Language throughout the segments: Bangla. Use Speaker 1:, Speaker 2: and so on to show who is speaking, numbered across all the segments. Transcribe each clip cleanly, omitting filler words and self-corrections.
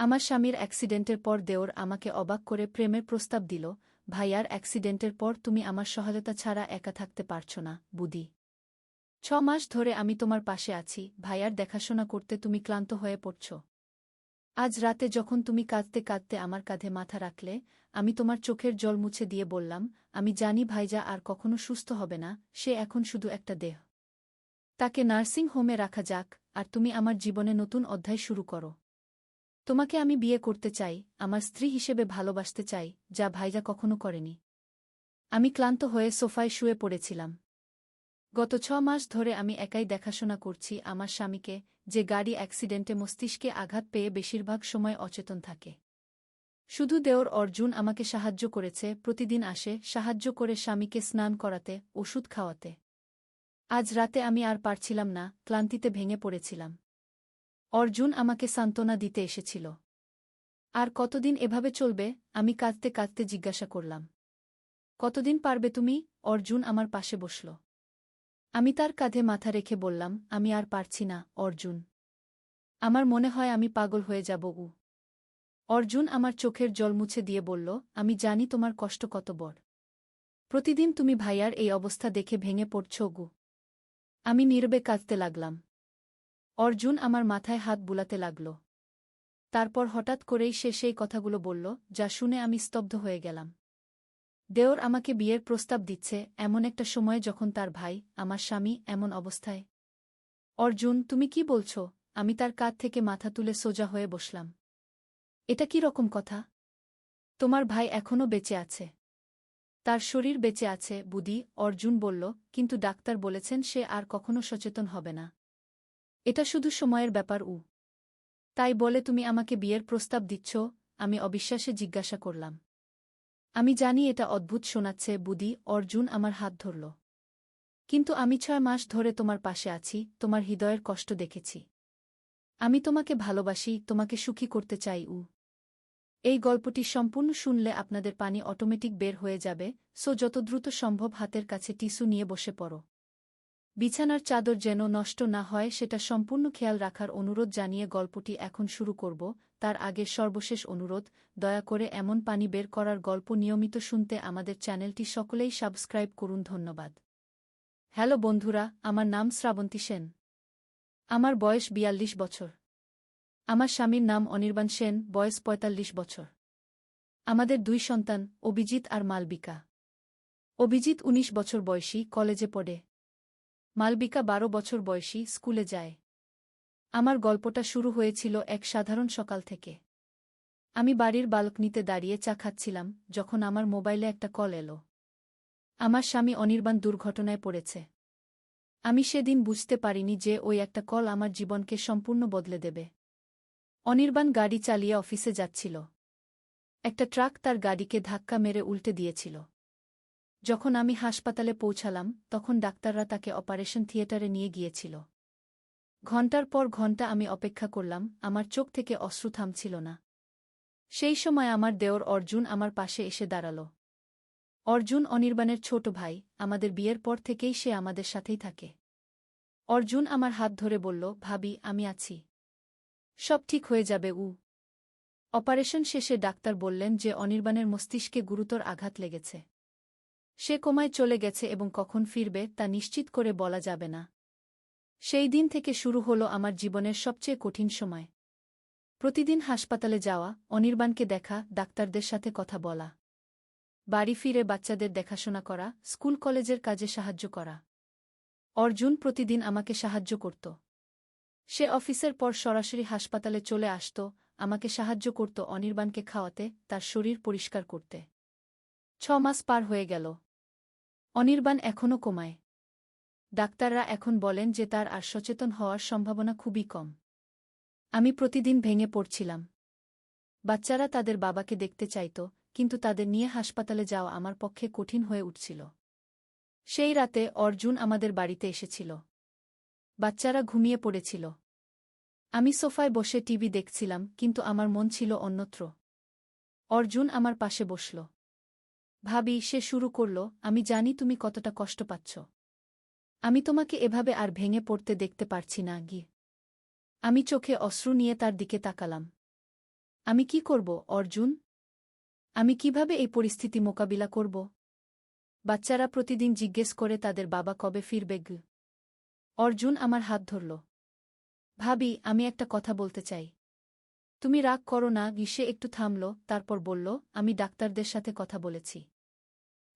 Speaker 1: আমার স্বামীর অ্যাক্সিডেন্টের পর দেওর আমাকে অবাক করে প্রেমের প্রস্তাব দিল। ভাইয়ার অ্যাক্সিডেন্টের পর তুমি আমার সহায়তা ছাড়া একা থাকতে পারছ না, বুদি। 6 মাস ধরে আমি তোমার পাশে আছি, ভাইয়ার দেখাশোনা করতে তুমি ক্লান্ত হয়ে পড়ছ। আজ রাতে যখন তুমি কাঁদতে কাঁদতে আমার কাঁধে মাথা রাখলে, আমি তোমার চোখের জল মুছে দিয়ে বললাম, আমি জানি ভাইজা আর কখনো সুস্থ হবে না, সে এখন শুধু একটা দেহ। তাকে নার্সিং হোমে রাখা যাক, আর তুমি আমার জীবনে নতুন অধ্যায় শুরু করো। তোমাকে আমি বিয়ে করতে চাই, আমার স্ত্রী হিসেবে ভালোবাসতে চাই, যা ভাইজা কখনো করেনি। আমি ক্লান্ত হয়ে সোফায় শুয়ে পড়েছিলাম। গত 6 মাস ধরে আমি একাই দেখাশোনা করছি আমার স্বামীকে, যে গাড়ি অ্যাক্সিডেন্টে মস্তিষ্কে আঘাত পেয়ে বেশিরভাগ সময় অচেতন থাকে। শুধু দেওর অর্জুন আমাকে সাহায্য করেছে, প্রতিদিন আসে, সাহায্য করে স্বামীকে স্নান করাতে, ওষুধ খাওয়াতে। আজ রাতে আমি আর পারছিলাম না, ক্লান্তিতে ভেঙে পড়েছিলাম। অর্জুন আমাকে সান্ত্বনা দিতে এসেছিল। আর কতদিন এভাবে চলবে, আমি কাঁদতে কাঁদতে জিজ্ঞাসা করলাম। কতদিন পারবে তুমি? অর্জুন আমার পাশে বসল। আমি তার কাঁধে মাথা রেখে বললাম, আমি আর পারছি না, অর্জুন। আমার মনে হয় আমি পাগল হয়ে যাব। অর্জুন আমার চোখের জল মুছে দিয়ে বলল, আমি জানি তোমার কষ্ট কত বড়। প্রতিদিন তুমি ভাইয়ার এই অবস্থা দেখে ভেঙে পড়ছ। আমি নীরবে কাঁদতে লাগলাম। অর্জুন আমার মাথায় হাত বুলাতে লাগল। তারপর হঠাৎ করেই সে সেই কথাগুলো বলল, যা শুনে আমি স্তব্ধ হয়ে গেলাম। দেওর আমাকে বিয়ের প্রস্তাব দিচ্ছে এমন একটা সময়ে যখন তার ভাই, আমার স্বামী, এমন অবস্থায়। অর্জুন, তুমি কি বলছ? আমি তার কাঁধ থেকে মাথা তুলে সোজা হয়ে বসলাম। এটা কি রকম কথা? তোমার ভাই এখনও বেঁচে আছে। তার শরীর বেঁচে আছে, বুদি, অর্জুন বলল, কিন্তু ডাক্তার বলেছেন সে আর কখনো সচেতন হবে না। এটা শুধু সময়ের ব্যাপার। তাই বলে তুমি আমাকে বিয়ের প্রস্তাব দিচ্ছ? আমি অবিশ্বাসে জিজ্ঞাসা করলাম। আমি জানি এটা অদ্ভুত শোনাচ্ছে, বুদি, অর্জুন আমার হাত ধরল। কিন্তু আমি 6 মাস ধরে তোমার পাশে আছি, তোমার হৃদয়ের কষ্ট দেখেছি। আমি তোমাকে ভালোবাসি, তোমাকে সুখী করতে চাই। এই গল্পটি সম্পূর্ণ শুনলে আপনাদের পানি অটোমেটিক বের হয়ে যাবে, সো যত দ্রুত সম্ভব হাতের কাছে টিস্যু নিয়ে বসে পড়ো। বিছানার চাদর যেন নষ্ট না হয় সেটা সম্পূর্ণ খেয়াল রাখার অনুরোধ জানিয়ে গল্পটি এখন শুরু করব। তার আগের সর্বশেষ অনুরোধ, দয়া করে এমন পানি বের করার গল্প নিয়মিত শুনতে আমাদের চ্যানেলটি সকলেই সাবস্ক্রাইব করুন, ধন্যবাদ। হ্যালো বন্ধুরা, আমার নাম শ্রাবন্তী সেন। আমার বয়স 42 বছর। আমার স্বামীর নাম অনির্বাণ সেন, বয়স 45 বছর। আমাদের 2 সন্তান, অভিজিৎ আর মালবিকা। অভিজিৎ 19 বছর বয়সী, কলেজে পড়ে। মালবিকা 12 বছর বয়সী, স্কুলে যায়। আমার গল্পটা শুরু হয়েছিল এক সাধারণ সকাল থেকে। আমি বাড়ির বালকনিতে দাঁড়িয়ে চা খাচ্ছিলাম, যখন আমার মোবাইলে একটা কল এলো। আমার স্বামী অনির্বাণ দুর্ঘটনায় পড়েছে। আমি সেদিন বুঝতে পারিনি যে ওই একটা কল আমার জীবনকে সম্পূর্ণ বদলে দেবে। অনির্বাণ গাড়ি চালিয়ে অফিসে যাচ্ছিল। একটা ট্রাক তার গাড়িকে ধাক্কা মেরে উল্টে দিয়েছিল। যখন আমি হাসপাতালে পৌঁছালাম, তখন ডাক্তাররা তাকে অপারেশন থিয়েটারে নিয়ে গিয়েছিল। ঘণ্টার পর ঘণ্টা আমি অপেক্ষা করলাম, আমার চোখ থেকে অশ্রু থামছিল না। সেই সময় আমার দেওর অর্জুন আমার পাশে এসে দাঁড়াল। অর্জুন অনির্বাণের ছোট ভাই, আমাদের বিয়ের পর থেকেই সে আমাদের সাথেই থাকে। অর্জুন আমার হাত ধরে বলল, ভাবি, আমি আছি। সব ঠিক হয়ে যাবে। অপারেশন শেষে ডাক্তার বললেন যে অনির্বাণের মস্তিষ্কে গুরুতর আঘাত লেগেছে। সে কোমায় চলে গেছে এবং কখন ফিরবে তা নিশ্চিত করে বলা যাবে না। সেই দিন থেকে শুরু হলো আমার জীবনের সবচেয়ে কঠিন সময়। প্রতিদিন হাসপাতালে যাওয়া, অনির্বাণকে দেখা, ডাক্তারদের সাথে কথা বলা। বাড়ি ফিরে বাচ্চাদের দেখাশোনা করা, স্কুল কলেজের কাজে সাহায্য করা। অর্জুন প্রতিদিন আমাকে সাহায্য করত। সে অফিসের পর সরাসরি হাসপাতালে চলে আসত, আমাকে সাহায্য করত অনির্বাণকে খাওয়াতে, তার শরীর পরিষ্কার করতে। 6 মাস পার হয়ে গেল। অনির্বাণ এখনও কোমায়। ডাক্তাররা এখন বলেন যে তার আর সচেতন হওয়ার সম্ভাবনা খুবই কম। আমি প্রতিদিন ভেঙে পড়ছিলাম। বাচ্চারা তাদের বাবাকে দেখতে চাইত, কিন্তু তাদের নিয়ে হাসপাতালে যাওয়া আমার পক্ষে কঠিন হয়ে উঠছিল। সেই রাতে অর্জুন আমাদের বাড়িতে এসেছিল। বাচ্চারা ঘুমিয়ে পড়েছিল। আমি সোফায় বসে টিভি দেখছিলাম, কিন্তু আমার মন ছিল অন্যত্র। অর্জুন আমার পাশে বসল। ভাবি, সে শুরু করল, আমি জানি তুমি কতটা কষ্ট পাচ্ছ। আমি তোমাকে এভাবে আর ভেঙে পড়তে দেখতে পারছি না। আমি চোখে অশ্রু নিয়ে তার দিকে তাকালাম। আমি কি করব অর্জুন? আমি কিভাবে এই পরিস্থিতি মোকাবিলা করব? বাচ্চারা প্রতিদিন জিজ্ঞেস করে তাদের বাবা কবে ফিরবে। অর্জুন আমার হাত ধরল। ভাবি, আমি একটা কথা বলতে চাই। তুমি রাগ করো না। সে একটু থামল, তারপর বলল, আমি ডাক্তারদের সাথে কথা বলেছি।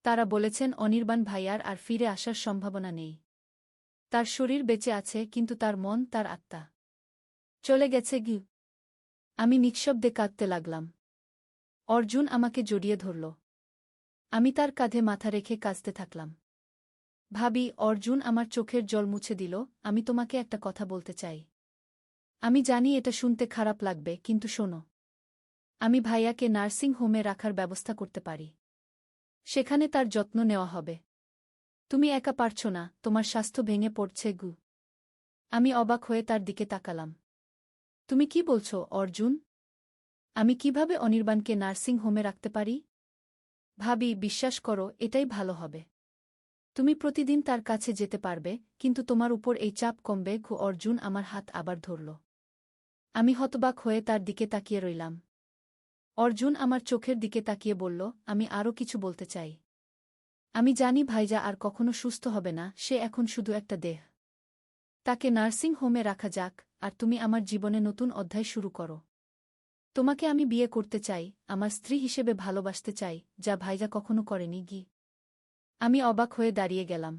Speaker 1: তারা বলেছেন অনির্বাণ ভাইয়ার আর ফিরে আসার সম্ভাবনা নেই। তার শরীর বেঁচে আছে, কিন্তু তার মন, তার আত্মা চলে গেছে। আমি নিঃশব্দে কাঁদতে লাগলাম। অর্জুন আমাকে জড়িয়ে ধরল। আমি তার কাঁধে মাথা রেখে কাঁদতে থাকলাম। ভাবি, অর্জুন আমার চোখের জল মুছে দিল। আমি তোমাকে একটা কথা বলতে চাই। আমি জানি এটা শুনতে খারাপ লাগবে, কিন্তু শোনো। আমি ভাইয়াকে নার্সিং হোমে রাখার ব্যবস্থা করতে পারি। সেখানে তার যত্ন নেওয়া হবে। তুমি একা পারছ না, তোমার স্বাস্থ্য ভেঙে পড়ছে। আমি অবাক হয়ে তার দিকে তাকালাম। তুমি কি বলছ অর্জুন? আমি কিভাবে অনির্বাণকে নার্সিং হোমে রাখতে পারি? ভাবি, বিশ্বাস করো, এটাই ভালো হবে। তুমি প্রতিদিন তার কাছে যেতে পারবে, কিন্তু তোমার উপর এই চাপ কমবে। অর্জুন আমার হাত আবার ধরল। আমি হতবাক হয়ে তার দিকে তাকিয়ে রইলাম। অর্জুন আমার চোখের দিকে তাকিয়ে বলল, আমি আরও কিছু বলতে চাই। আমি জানি ভাইজা আর কখনো সুস্থ হবে না, সে এখন শুধু একটা দেহ। তাকে নার্সিং হোমে রাখা যাক, আর তুমি আমার জীবনে নতুন অধ্যায় শুরু করো। তোমাকে আমি বিয়ে করতে চাই, আমার স্ত্রী হিসেবে ভালোবাসতে চাই, যা ভাইজা কখনো করেনি। আমি অবাক হয়ে দাঁড়িয়ে গেলাম।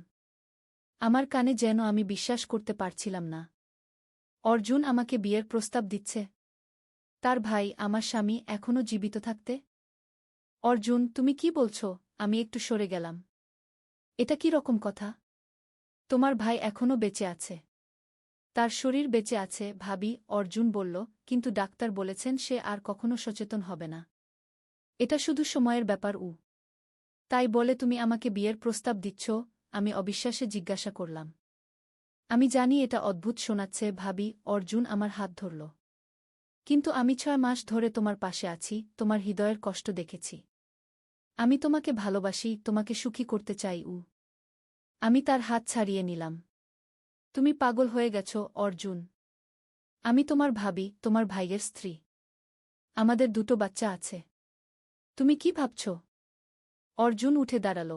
Speaker 1: আমার কানে যেন আমি বিশ্বাস করতে পারছিলাম না। অর্জুন আমাকে বিয়ের প্রস্তাব দিচ্ছে? তার ভাই, আমার স্বামী, এখনও জীবিত থাকতে? অর্জুন, তুমি কি বলছ? আমি একটু সরে গেলাম। এটা কি রকম কথা? তোমার ভাই এখনও বেঁচে আছে। তার শরীর বেঁচে আছে ভাবি, অর্জুন বলল, কিন্তু ডাক্তার বলেছেন সে আর কখনো সচেতন হবে না। এটা শুধু সময়ের ব্যাপার। তাই বলে তুমি আমাকে বিয়ের প্রস্তাব দিচ্ছ? আমি অবিশ্বাসে জিজ্ঞাসা করলাম। আমি জানি এটা অদ্ভুত শোনাচ্ছে ভাবি, অর্জুন আমার হাত ধরল। কিন্তু আমি 6 মাস ধরে তোমার পাশে আছি, তোমার হৃদয়ের কষ্ট দেখেছি। আমি তোমাকে ভালোবাসি, তোমাকে সুখী করতে চাই। আমি তার হাত ছাড়িয়ে নিলাম। তুমি পাগল হয়ে গেছ অর্জুন। আমি তোমার ভাবি, তোমার ভাইয়ের স্ত্রী। আমাদের 2টো বাচ্চা আছে। তুমি কি ভাবছ? অর্জুন উঠে দাঁড়াল।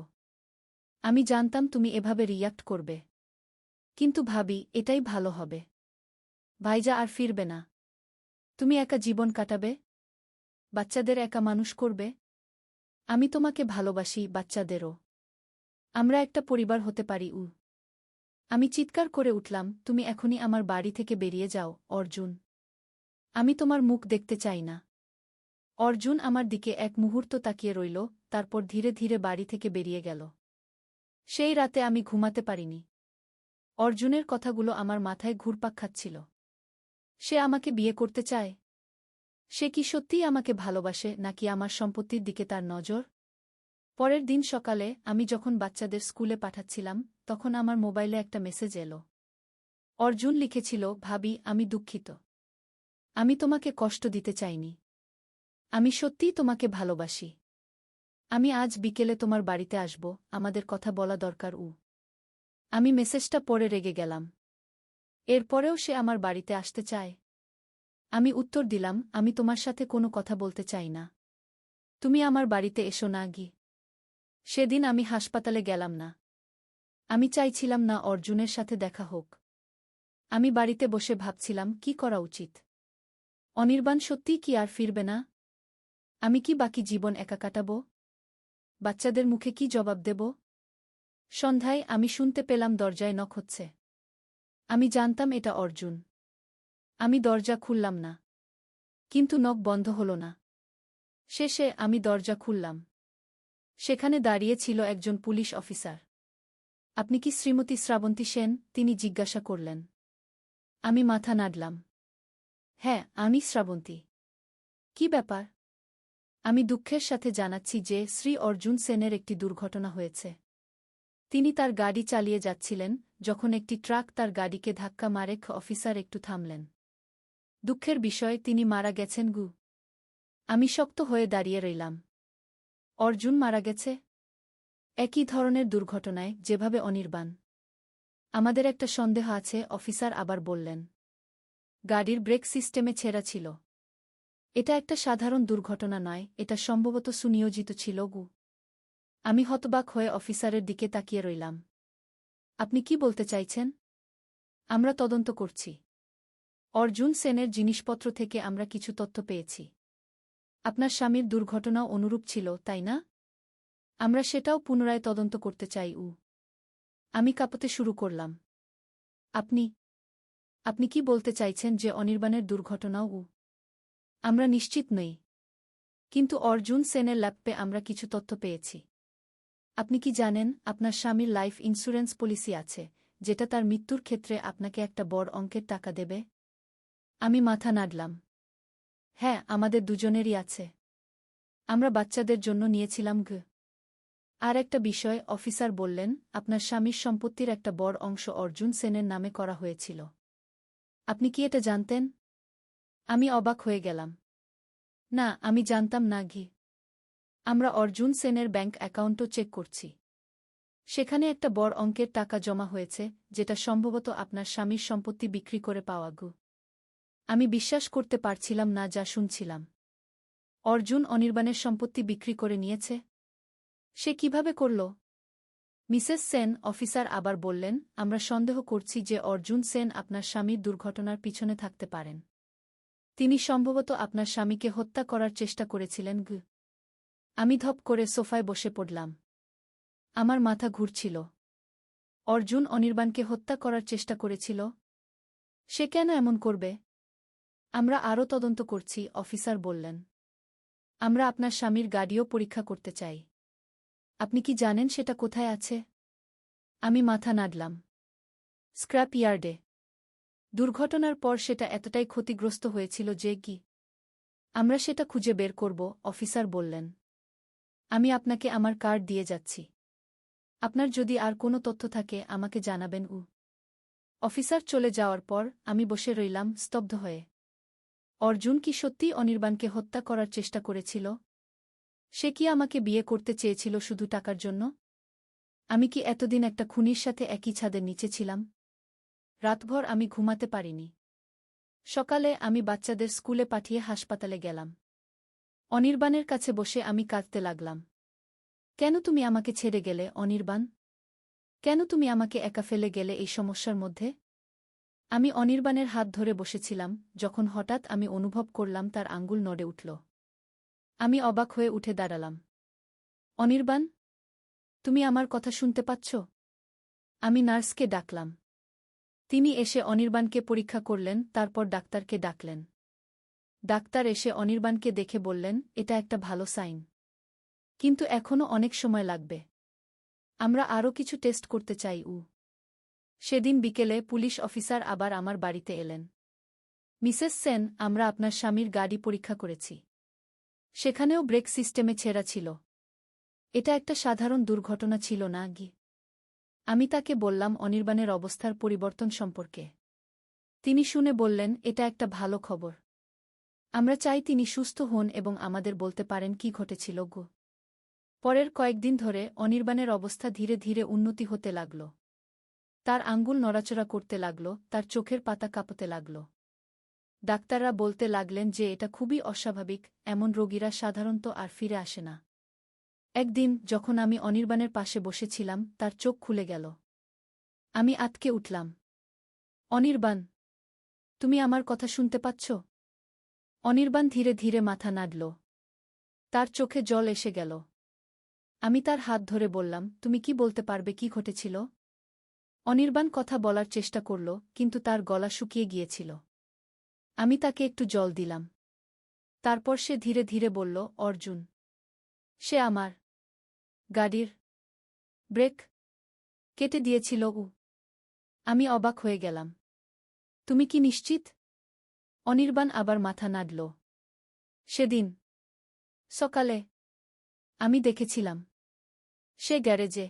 Speaker 1: আমি জানতাম তুমি এভাবে রিয়াক্ট করবে। কিন্তু ভাবি, এটাই ভালো হবে। ভাইজা আর ফিরবে না। তুমি একা জীবন কাটাবে, বাচ্চাদের একা মানুষ করবে। আমি তোমাকে ভালোবাসি, বাচ্চাদেরও। আমরা একটা পরিবার হতে পারি। আমি চিৎকার করে উঠলাম, তুমি এখনই আমার বাড়ি থেকে বেরিয়ে যাও অর্জুন। আমি তোমার মুখ দেখতে চাই না। অর্জুন আমার দিকে এক মুহূর্ত তাকিয়ে রইল, তারপর ধীরে ধীরে বাড়ি থেকে বেরিয়ে গেল। সেই রাতে আমি ঘুমাতে পারিনি। অর্জুনের কথাগুলো আমার মাথায় ঘুরপাক খাচ্ছিল। সে আমাকে বিয়ে করতে চায়? সে কি সত্যিই আমাকে ভালোবাসে, নাকি আমার সম্পত্তির দিকে তার নজর? পরের দিন সকালে আমি যখন বাচ্চাদের স্কুলে পাঠাচ্ছিলাম, তখন আমার মোবাইলে একটা মেসেজ এলো। অর্জুন লিখেছিল, ভাবি, আমি দুঃখিত। আমি তোমাকে কষ্ট দিতে চাইনি। আমি সত্যিই তোমাকে ভালোবাসি। আমি আজ বিকেলে তোমার বাড়িতে আসব, আমাদের কথা বলা দরকার। আমি মেসেজটা পড়ে রেগে গেলাম। এরপরেও সে আমার বাড়িতে আসতে চায়। আমি উত্তর দিলাম, আমি তোমার সাথে কোনো কথা বলতে চাই না। তুমি আমার বাড়িতে এসো না। সেদিন আমি হাসপাতালে গেলাম না। আমি চাইছিলাম না অর্জুনের সাথে দেখা হোক। আমি বাড়িতে বসে ভাবছিলাম কি করা উচিত। অনির্বাণ সত্যিই কি আর ফিরবে না? আমি কি বাকি জীবন একা কাটাব? বাচ্চাদের মুখে কি জবাব দেব? সন্ধ্যায় আমি শুনতে পেলাম দরজায় নক হচ্ছে। আমি জানতাম এটা অর্জুন। আমি দরজা খুললাম না। কিন্তু নক বন্ধ হল না। শেষে আমি দরজা খুললাম। সেখানে দাঁড়িয়ে ছিল একজন পুলিশ অফিসার। আপনি কি শ্রীমতী শ্রাবন্তী সেন? তিনি জিজ্ঞাসা করলেন। আমি মাথা নাড়লাম। হ্যাঁ, আমি শ্রাবন্তী। কি ব্যাপার? আমি দুঃখের সাথে জানাচ্ছি যে শ্রী অর্জুন সেনের একটি দুর্ঘটনা হয়েছে। তিনি তার গাড়ি চালিয়ে যাচ্ছিলেন, যখন একটি ট্রাক তার গাড়িকে ধাক্কা মারে। অফিসার একটু থামলেন। দুঃখের বিষয়, তিনি মারা গেছেন। আমি শক্ত হয়ে দাঁড়িয়ে রইলাম। অর্জুন মারা গেছে? একই ধরনের দুর্ঘটনায়, যেভাবে অনির্বাণ। আমাদের একটা সন্দেহ আছে, অফিসার আবার বললেন। গাড়ির ব্রেক সিস্টেমে ছেঁড়া ছিল। এটা একটা সাধারণ দুর্ঘটনা নয়, এটা সম্ভবত সুনিয়োজিত ছিল গু। আমি হতবাক হয়ে অফিসারের দিকে তাকিয়ে রইলাম। আপনি কি বলতে চাইছেন? আমরা তদন্ত করছি। অর্জুন সেনের জিনিসপত্র থেকে আমরা কিছু তথ্য পেয়েছি। আপনার স্বামীর দুর্ঘটনাও অনুরূপ ছিল, তাই না? আমরা সেটাও পুনরায় তদন্ত করতে চাই। আমি কাঁপতে শুরু করলাম। আপনি আপনি কি বলতে চাইছেন যে অনির্বাণের দুর্ঘটনাও? আমরা নিশ্চিত নই, কিন্তু অর্জুন সেনের ল্যাপে আমরা কিছু তথ্য পেয়েছি। আপনি কি জানেন আপনার স্বামীর লাইফ ইন্স্যুরেন্স পলিসি আছে, যেটা তার মৃত্যুর ক্ষেত্রে আপনাকে একটা বড় অঙ্কের টাকা দেবে? আমি মাথা নাড়লাম। হ্যাঁ, আমাদের দুজনেরই আছে। আমরা বাচ্চাদের জন্য নিয়েছিলাম আর একটা বিষয়, অফিসার বললেন, আপনার স্বামীর সম্পত্তির একটা বড় অংশ অর্জুন সেনের নামে করা হয়েছিল। আপনি কি এটা জানতেন? আমি অবাক হয়ে গেলাম। না, আমি জানতাম না। আমরা অর্জুন সেনের ব্যাংক অ্যাকাউন্টও চেক করছি। সেখানে একটা বড় অঙ্কের টাকা জমা হয়েছে, যেটা সম্ভবত আপনার স্বামীর সম্পত্তি বিক্রি করে পাওয়া। আমি বিশ্বাস করতে পারছিলাম না যা শুনছিলাম। অর্জুন অনির্বাণের সম্পত্তি বিক্রি করে নিয়েছে? সে কিভাবে করল? মিসেস সেন, অফিসার আবার বললেন, আমরা সন্দেহ করছি যে অর্জুন সেন আপনার স্বামীর দুর্ঘটনার পিছনে থাকতে পারেন। তিনি সম্ভবত আপনার স্বামীকে হত্যা করার চেষ্টা করেছিলেন। আমি ধপ করে সোফায় বসে পড়লাম। আমার মাথা ঘুরছিল। অর্জুন অনির্বাণকে হত্যা করার চেষ্টা করেছিল? সে কেন এমন করবে? আমরা আরও তদন্ত করছি, অফিসার বললেন। আমরা আপনার স্বামীর গাড়িও পরীক্ষা করতে চাই। আপনি কি জানেন সেটা কোথায় আছে? আমি মাথা নাড়লাম। স্ক্র্যাপ ইয়ার্ডে। দুর্ঘটনার পর সেটা এতটাই ক্ষতিগ্রস্ত হয়েছিল যে আমরা সেটা খুঁজে বের করব, অফিসার বললেন। আমি আপনাকে আমার কার্ড দিয়ে যাচ্ছি। আপনার যদি আর কোনো তথ্য থাকে আমাকে জানাবেন। অফিসার চলে যাওয়ার পর আমি বসে রইলাম স্তব্ধ হয়ে। অর্জুন কি সত্যিই অনির্বাণকে হত্যা করার চেষ্টা করেছিল? সে কি আমাকে বিয়ে করতে চেয়েছিল শুধু টাকার জন্য? আমি কি এতদিন একটা খুনির সাথে একই ছাদের নিচে ছিলাম? রাতভর আমি ঘুমাতে পারিনি। সকালে আমি বাচ্চাদের স্কুলে পাঠিয়ে হাসপাতালে গেলাম। অনির্বাণের কাছে বসে আমি কাঁদতে লাগলাম। কেন তুমি আমাকে ছেড়ে গেলে, অনির্বাণ? কেন তুমি আমাকে একা ফেলে গেলে এই সমস্যার মধ্যে? আমি অনির্বাণের হাত ধরে বসেছিলাম, যখন হঠাৎ আমি অনুভব করলাম তার আঙ্গুল নড়ে উঠল। আমি অবাক হয়ে উঠে দাঁড়ালাম। অনির্বাণ, তুমি আমার কথা শুনতে পাচ্ছ? আমি নার্সকে ডাকলাম। তিনি এসে অনির্বাণকে পরীক্ষা করলেন, তারপর ডাক্তারকে ডাকলেন। ডাক্তার এসে অনির্বাণকে দেখে বললেন, এটা একটা ভালো সাইন, কিন্তু এখনও অনেক সময় লাগবে। আমরা আরও কিছু টেস্ট করতে চাই। সেদিন বিকেলে পুলিশ অফিসার আবার আমার বাড়িতে এলেন। মিসেস সেন, আমরা আপনার স্বামীর গাড়ি পরীক্ষা করেছি। সেখানেও ব্রেক সিস্টেমে ছেঁড়া ছিল। এটা একটা সাধারণ দুর্ঘটনা ছিল না। আমি তাকে বললাম অনির্বাণের অবস্থার পরিবর্তন সম্পর্কে। তিনি শুনে বললেন, এটা একটা ভালো খবর। আমরা চাই তিনি সুস্থ হন এবং আমাদের বলতে পারেন কি ঘটেছিল। পরের কয়েকদিন ধরে অনির্বাণের অবস্থা ধীরে ধীরে উন্নতি হতে লাগল। তার আঙ্গুল নড়াচড়া করতে লাগল, তার চোখের পাতা কাঁপতে লাগল। ডাক্তাররা বলতে লাগলেন যে এটা খুবই অস্বাভাবিক, এমন রোগীরা সাধারণত আর ফিরে আসে না। একদিন যখন আমি অনির্বাণের পাশে বসেছিলাম, তার চোখ খুলে গেল। আমি আটকে উঠলাম। অনির্বাণ, তুমি আমার কথা শুনতে পাচ্ছ? অনির্বাণ ধীরে ধীরে মাথা নাড়ল। তার চোখে জল এসে গেল। আমি তার হাত ধরে বললাম, তুমি কি বলতে পারবে কি ঘটেছিল? অনির্বাণ কথা বলার চেষ্টা করল, কিন্তু তার গলা শুকিয়ে গিয়েছিল। আমি তাকে একটু জল দিলাম। তারপর সে ধীরে ধীরে বলল, অর্জুন। সে আমার গাড়ির ব্রেক কেটে দিয়েছিল। আমি অবাক হয়ে গেলাম। তুমি কি নিশ্চিত? অনির্বাণ আবার মাথা নাড়ল। সেদিন সকালে আমি দেখেছিলাম সে গ্যারেজে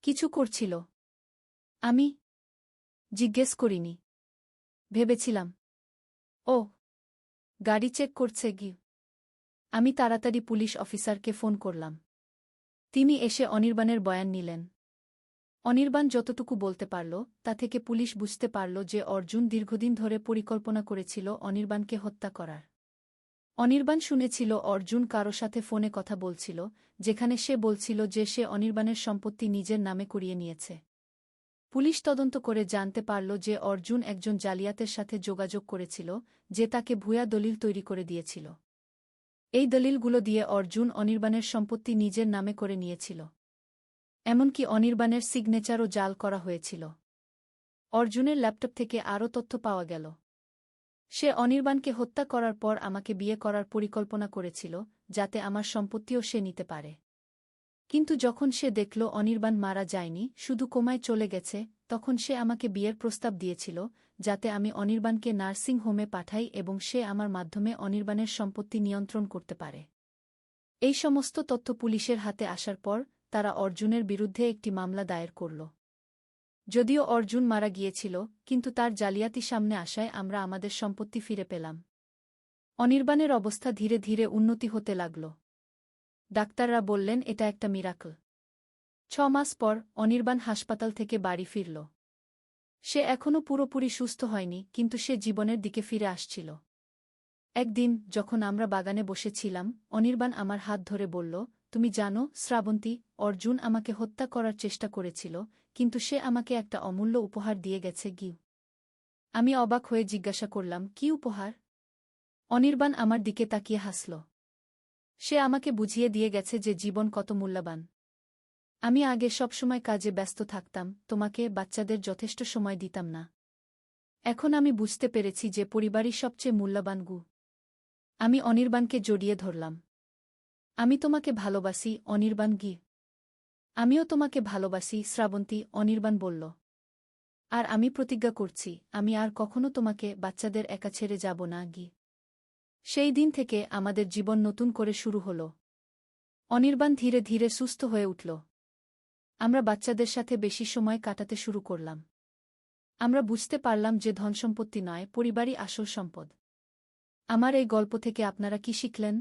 Speaker 1: কিছু করছিল। আমি জিজ্ঞেস করিনি। ভেবেছিলাম ও গাড়ি চেক করছে। আমি তাড়াতাড়ি পুলিশ অফিসারকে ফোন করলাম। তিনি এসে অনির্বাণের বয়ান নিলেন। অনির্বাণ যতটুকু বলতে পারল, তা থেকে পুলিশ বুঝতে পারল যে অর্জুন দীর্ঘদিন ধরে পরিকল্পনা করেছিল অনির্বাণকে হত্যা করার। অনির্বাণ শুনেছিল অর্জুন কারো সাথে ফোনে কথা বলছিল, যেখানে সে বলছিল যে সে অনির্বাণের সম্পত্তি নিজের নামে করিয়ে নিয়েছে। পুলিশ তদন্ত করে জানতে পারল যে অর্জুন একজন জালিয়াতের সাথে যোগাযোগ করেছিল, যে তাকে ভুয়া দলিল তৈরি করে দিয়েছিল। এই দলিলগুলো দিয়ে অর্জুন অনির্বাণের সম্পত্তি নিজের নামে করে নিয়েছিল। এমনকি অনির্বাণের সিগনেচারও জাল করা হয়েছিল। অর্জুনের ল্যাপটপ থেকে আরও তথ্য পাওয়া গেল। সে অনির্বাণকে হত্যা করার পর আমাকে বিয়ে করার পরিকল্পনা করেছিল, যাতে আমার সম্পত্তিও সে নিতে পারে। কিন্তু যখন সে দেখল অনির্বাণ মারা যায়নি, শুধু কোমায় চলে গেছে, তখন সে আমাকে বিয়ের প্রস্তাব দিয়েছিল, যাতে আমি অনির্বাণকে নার্সিং হোমে পাঠাই এবং সে আমার মাধ্যমে অনির্বাণের সম্পত্তি নিয়ন্ত্রণ করতে পারে। এই সমস্ত তথ্য পুলিশের হাতে আসার পর তারা অর্জুনের বিরুদ্ধে একটি মামলা দায়ের করল। যদিও অর্জুন মারা গিয়েছিল, কিন্তু তার জালিয়াতি সামনে আসায় আমরা আমাদের সম্পত্তি ফিরে পেলাম। অনির্বাণের অবস্থা ধীরে ধীরে উন্নতি হতে লাগল। ডাক্তাররা বললেন এটা একটা মিরাকল। 6 মাস পর অনির্বাণ হাসপাতাল থেকে বাড়ি ফিরল। সে এখনও পুরোপুরি সুস্থ হয়নি, কিন্তু সে জীবনের দিকে ফিরে আসছিল। একদিন যখন আমরা বাগানে বসেছিলাম, অনির্বাণ আমার হাত ধরে বলল, তুমি জানো শ্রাবন্তী, অর্জুন আমাকে হত্যা করার চেষ্টা করেছিল, কিন্তু সে আমাকে একটা অমূল্য উপহার দিয়ে গেছে গিউ। আমি অবাক হয়ে জিজ্ঞাসা করলাম, কি উপহার? অনির্বাণ আমার দিকে তাকিয়ে হাসল। সে আমাকে বুঝিয়ে দিয়ে গেছে যে জীবন কত মূল্যবান। আমি আগে সবসময় কাজে ব্যস্ত থাকতাম, তোমাকে বাচ্চাদের যথেষ্ট সময় দিতাম না। এখন আমি বুঝতে পেরেছি যে পরিবারই সবচেয়ে মূল্যবান গু। আমি অনির্বাণকে জড়িয়ে ধরলাম। আমি তোমাকে ভালোবাসি, অনির্বাণ গি। আমিও তোমাকে ভালোবাসি শ্রাবন্তী, অনির্বাণ বলল। আর আমি প্রতিজ্ঞা করছি, আমি আর কখনো তোমাকে বাচ্চাদের একা ছেড়ে যাব না গি। সেই দিন থেকে আমাদের জীবন নতুন করে শুরু হল। অনির্বাণ ধীরে ধীরে সুস্থ হয়ে উঠল। আমরা বাচ্চাদের সাথে বেশি সময় কাটাতে শুরু করলাম। আমরা বুঝতে পারলাম যে ধনসম্পত্তি নয়, পরিবারই আসল সম্পদ। আমার এই গল্প থেকে আপনারা কি শিখলেন?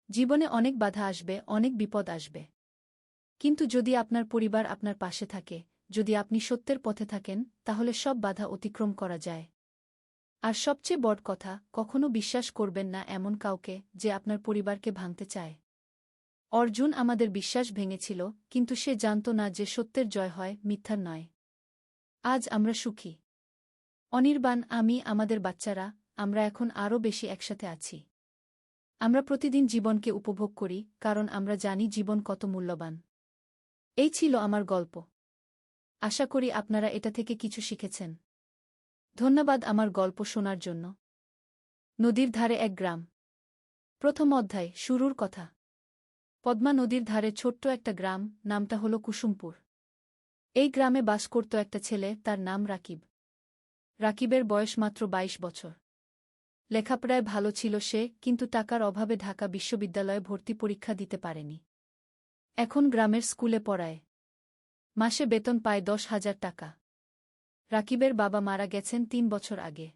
Speaker 1: জীবনে অনেক বাধা আসবে, অনেক বিপদ আসবে। কিন্তু যদি আপনার পরিবার আপনার পাশে থাকে, যদি আপনি সত্যের পথে থাকেন, তাহলে সব বাধা অতিক্রম করা যায়। আর সবচেয়ে বড় কথা, কখনো বিশ্বাস করবেন না এমন কাউকে যে আপনার পরিবারকে ভাঙতে চায়। অর্জুন আমাদের বিশ্বাস ভেঙেছিল, কিন্তু সে জানত না যে সত্যের জয় হয়, মিথ্যার নয়। আজ আমরা সুখী। অনির্বাণ, আমি, আমাদের বাচ্চারা, আমরা এখন আরও বেশি একসাথে আছি। আমরা প্রতিদিন জীবনকে উপভোগ করি, কারণ আমরা জানি জীবন কত মূল্যবান। এই ছিল আমার গল্প। আশা করি আপনারা এটা থেকে কিছু শিখেছেন। ধন্যবাদ আমার গল্প শোনার জন্য। নদীর ধারে এক গ্রাম। প্রথম অধ্যায়, শুরুর কথা। পদ্মা নদীর ধারে ছোট্ট একটা গ্রাম, নামটা হল কুসুমপুর। এই গ্রামে বাস করত একটা ছেলে, তার নাম রাকিব। রাকিবের বয়স মাত্র 22 বছর। লেখাপড়ায় ভালো ছিল সে, কিন্তু টাকার অভাবে ঢাকা বিশ্ববিদ্যালয়ে ভর্তি পরীক্ষা দিতে পারেনি। এখন গ্রামের স্কুলে পড়ায়। মাসে বেতন পায় 10,000 টাকা। রাকিবের বাবা মারা গেছেন 3 বছর আগে।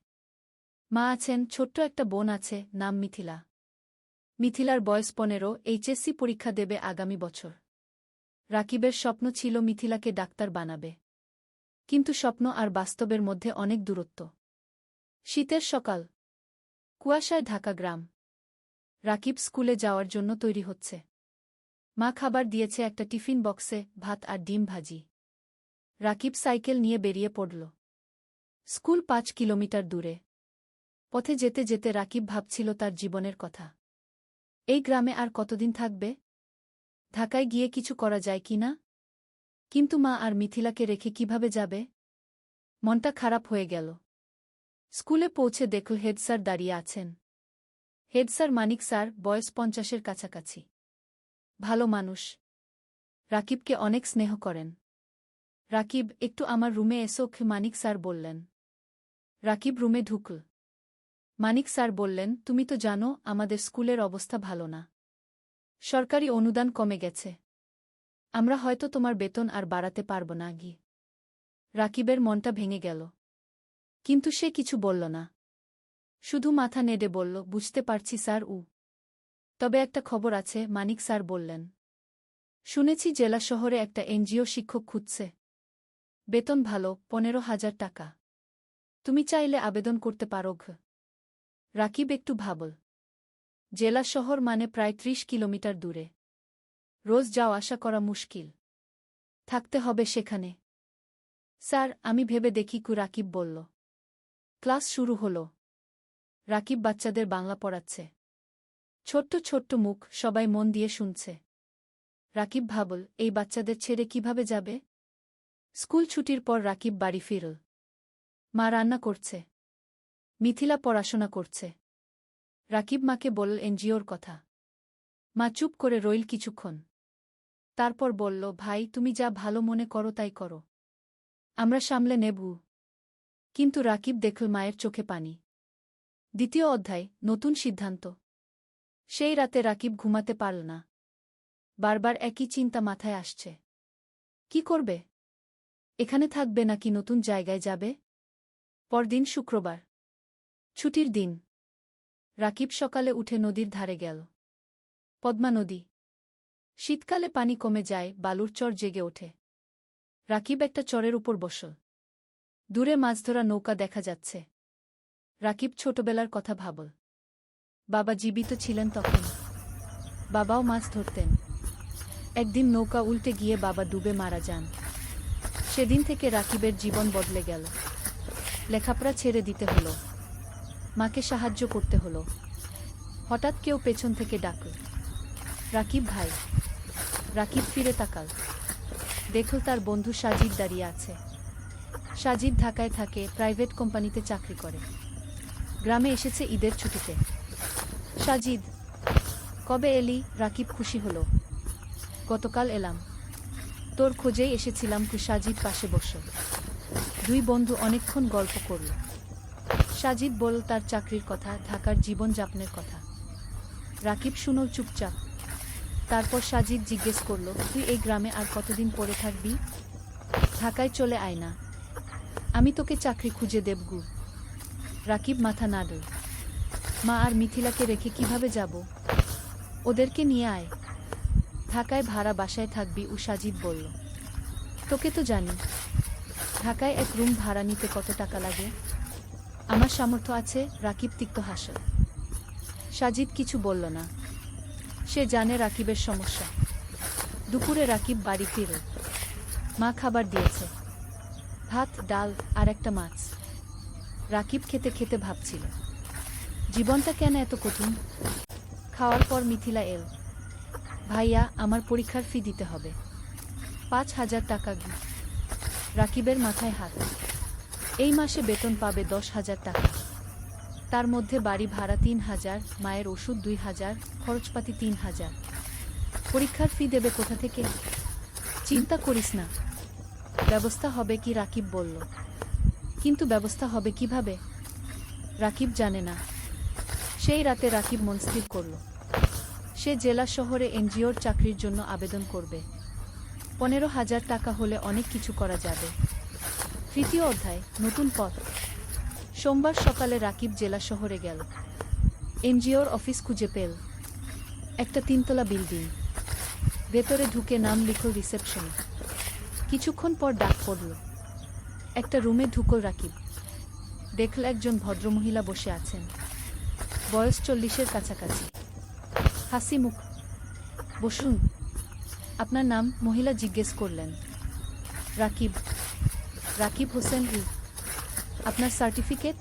Speaker 1: মা আছেন, ছোট্ট একটা বোন আছে, নাম মিথিলা। মিথিলার বয়স 15, এইচএসসি পরীক্ষা দেবে আগামী বছর। রাকিবের স্বপ্ন ছিল মিথিলাকে ডাক্তার বানাবে। কিন্তু স্বপ্ন আর বাস্তবের মধ্যে অনেক দূরত্ব। শীতের সকাল। কুয়াশায় ঢাকা গ্রাম। রাকিব স্কুলে যাওয়ার জন্য তৈরি হচ্ছে। মা খাবার দিয়েছে একটা টিফিন বক্সে, ভাত আর ডিম ভাজি। রাকিব সাইকেল নিয়ে বেরিয়ে পড়ল। স্কুল 5 কিলোমিটার দূরে। পথে যেতে যেতে রাকিব ভাবছিল তার জীবনের কথা। এই গ্রামে আর কতদিন থাকবে? ঢাকায় গিয়ে কিছু করা যায় কি না? কিন্তু মা আর মিথিলাকে রেখে কিভাবে যাবে? মনটা খারাপ হয়ে গেল। স্কুলে পৌঁছে দেখল হেড স্যার দাঁড়িয়ে আছেন। হেড স্যার মানিক স্যার, বয়স 50-এর কাছাকাছি। ভালো মানুষ। রাকিবকে অনেক স্নেহ করেন। রাকিব, একটু আমার রুমে এসো, মানিক স্যার বললেন। রাকিব রুমে ঢুকল। মানিক স্যার বললেন, তুমি তো জানো আমাদের স্কুলের অবস্থা ভালো না। সরকারি অনুদান কমে গেছে। আমরা হয়তো তোমার বেতন আর বাড়াতে পারব না গি। রাকিবের মনটা ভেঙে গেল। কিন্তু সে কিছু বলল না। শুধু মাথা নেড়ে বলল, বুঝতে পারছি স্যার। তবে একটা খবর আছে, মানিক স্যার বললেন। শুনেছি জেলা শহরে একটা এনজিও শিক্ষক খুঁজছে। বেতন ভালো, 15,000 টাকা। তুমি চাইলে আবেদন করতে পারো। রাকিব একটু ভাবল। জেলা শহর মানে প্রায় ৩০ কিলোমিটার দূরে। রোজ যাওয়া আসা করা মুশকিল। থাকতে হবে সেখানে। স্যার, আমি ভেবে দেখি রাকিব বলল। ক্লাস শুরু হল। রাকিব বাচ্চাদের বাংলা পড়াচ্ছে। ছোট্ট ছোট্ট মুখ, সবাই মন দিয়ে শুনছে। রাকিব ভাবল, এই বাচ্চাদের ছেড়ে কিভাবে যাবে? স্কুল ছুটির পর রাকিব বাড়ি ফিরল। মা রান্না করছে। মিথিলা পড়াশোনা করছে। রাকিব মাকে বলল এনজিওর কথা। মা চুপ করে রইল কিছুক্ষণ। তারপর বলল, ভাই, তুমি যা ভালো মনে করো তাই করো। আমরা সামলে নেব। কিন্তু রাকিব দেখল মায়ের চোখে পানি। দ্বিতীয় অধ্যায়, নতুন সিদ্ধান্ত। সেই রাতে রাকিব ঘুমাতে পারল না। বারবার একই চিন্তা মাথায় আসছে। কি করবে? এখানে থাকবে নাকি নতুন জায়গায় যাবে? পরদিন শুক্রবার। ছুটির দিন। রাকিব সকালে উঠে নদীর ধারে গেল। পদ্মা নদী। শীতকালে পানি কমে যায়, বালুর চর জেগে ওঠে। রাকিব একটা চরের উপর বসল। দূরে মাছ ধরা নৌকা দেখা যাচ্ছে। রাকিব ছোটবেলার কথা ভাবল। বাবা জীবিত ছিলেন তখন। বাবাও মাছ ধরতেন। একদিন নৌকা উল্টে গিয়ে বাবা ডুবে মারা যান। সেদিন থেকে রাকিবের জীবন বদলে গেল। লেখাপড়া ছেড়ে দিতে হলো। মাকে সাহায্য করতে হলো। হঠাৎ কেউ পেছন থেকে ডাকল, রাকিব ভাই। রাকিব ফিরে তাকাল। দেখল তার বন্ধু সাজিদ দাঁড়িয়ে আছে। সাজিদ ঢাকায় থাকে, প্রাইভেট কোম্পানিতে চাকরি করে। গ্রামে এসেছে ঈদের ছুটিতে। সাজিদ, কবে এলি? রাকিব খুশি হল। গতকাল এলাম। তোর খোঁজেই এসেছিলাম। সাজিদ পাশে বসল। দুই বন্ধু অনেকক্ষণ গল্প করল। সাজিদ বলল তার চাকরির কথা, ঢাকার জীবনযাপনের কথা। রাকিব শুনল চুপচাপ। তারপর সাজিদ জিজ্ঞেস করল, তুই এই গ্রামে আর কতদিন পড়ে থাকবি? ঢাকায় চলে আয় না। আমি তোকে চাকরি খুঁজে দেব। রাকিব মাথা নাড়ল। মা আর মিথিলাকে রেখে কিভাবে যাব? ওদেরকে নিয়ে আয়। ঢাকায় ভাড়া বাসায় থাকবি, সাজিদ বলল। তোকে তো জানি। ঢাকায় এক রুম ভাড়া নিতে কত টাকা লাগে? আমার সামর্থ্য আছে। রাকিব তিক্ত হাসল। সাজিদ কিছু বলল না। সে জানে রাকিবের সমস্যা। দুপুরে রাকিব বাড়ি ফিরল। মা খাবার দিয়েছে। ভাত, ডাল আর একটা মাছ। রাকিব খেতে খেতে ভাবছিল, জীবনটা কেন এত কঠিন? খাওয়ার পর মিথিলা এল। ভাইয়া, আমার পরীক্ষার ফি দিতে হবে। ৫,০০০ টাকা। রাকিবের মাথায় হাত। এই মাসে বেতন পাবে ১০,০০০ টাকা। তার মধ্যে বাড়ি ভাড়া ৩,০০০, মায়ের ওষুধ ২,০০০, খরচপাতি ৩,০০০। পরীক্ষার ফি দেবে কোথা থেকে? চিন্তা করিস না, ব্যবস্থা হবে কি? রাকিব বলল। কিন্তু ব্যবস্থা হবে কিভাবে? রাকিব জানে না। সেই রাতে রাকিব মন স্থির করল। সে জেলা শহরে এনজিওর চাকরির জন্য আবেদন করবে। ১৫,০০০ টাকা হলে অনেক কিছু করা যাবে। তৃতীয় অধ্যায়, নতুন পথ। সোমবার সকালে রাকিব জেলা শহরে গেল। এনজিওর অফিস খুঁজে পেল। একটা ৩তলা বিল্ডিং। ভেতরে ঢুকে নাম লিখল রিসেপশনে। কিছুক্ষণ পর ডাক পড়ল। একটা রুমে ঢুকল রাকিব। দেখল একজন ভদ্রমহিলা বসে আছেন। বয়স ৪০-এর কাছাকাছি। হাসি মুখ। বসুন। আপনার নাম? মহিলা জিজ্ঞেস করলেন। রাকিব। রাকিব হোসেন। আপনার সার্টিফিকেট?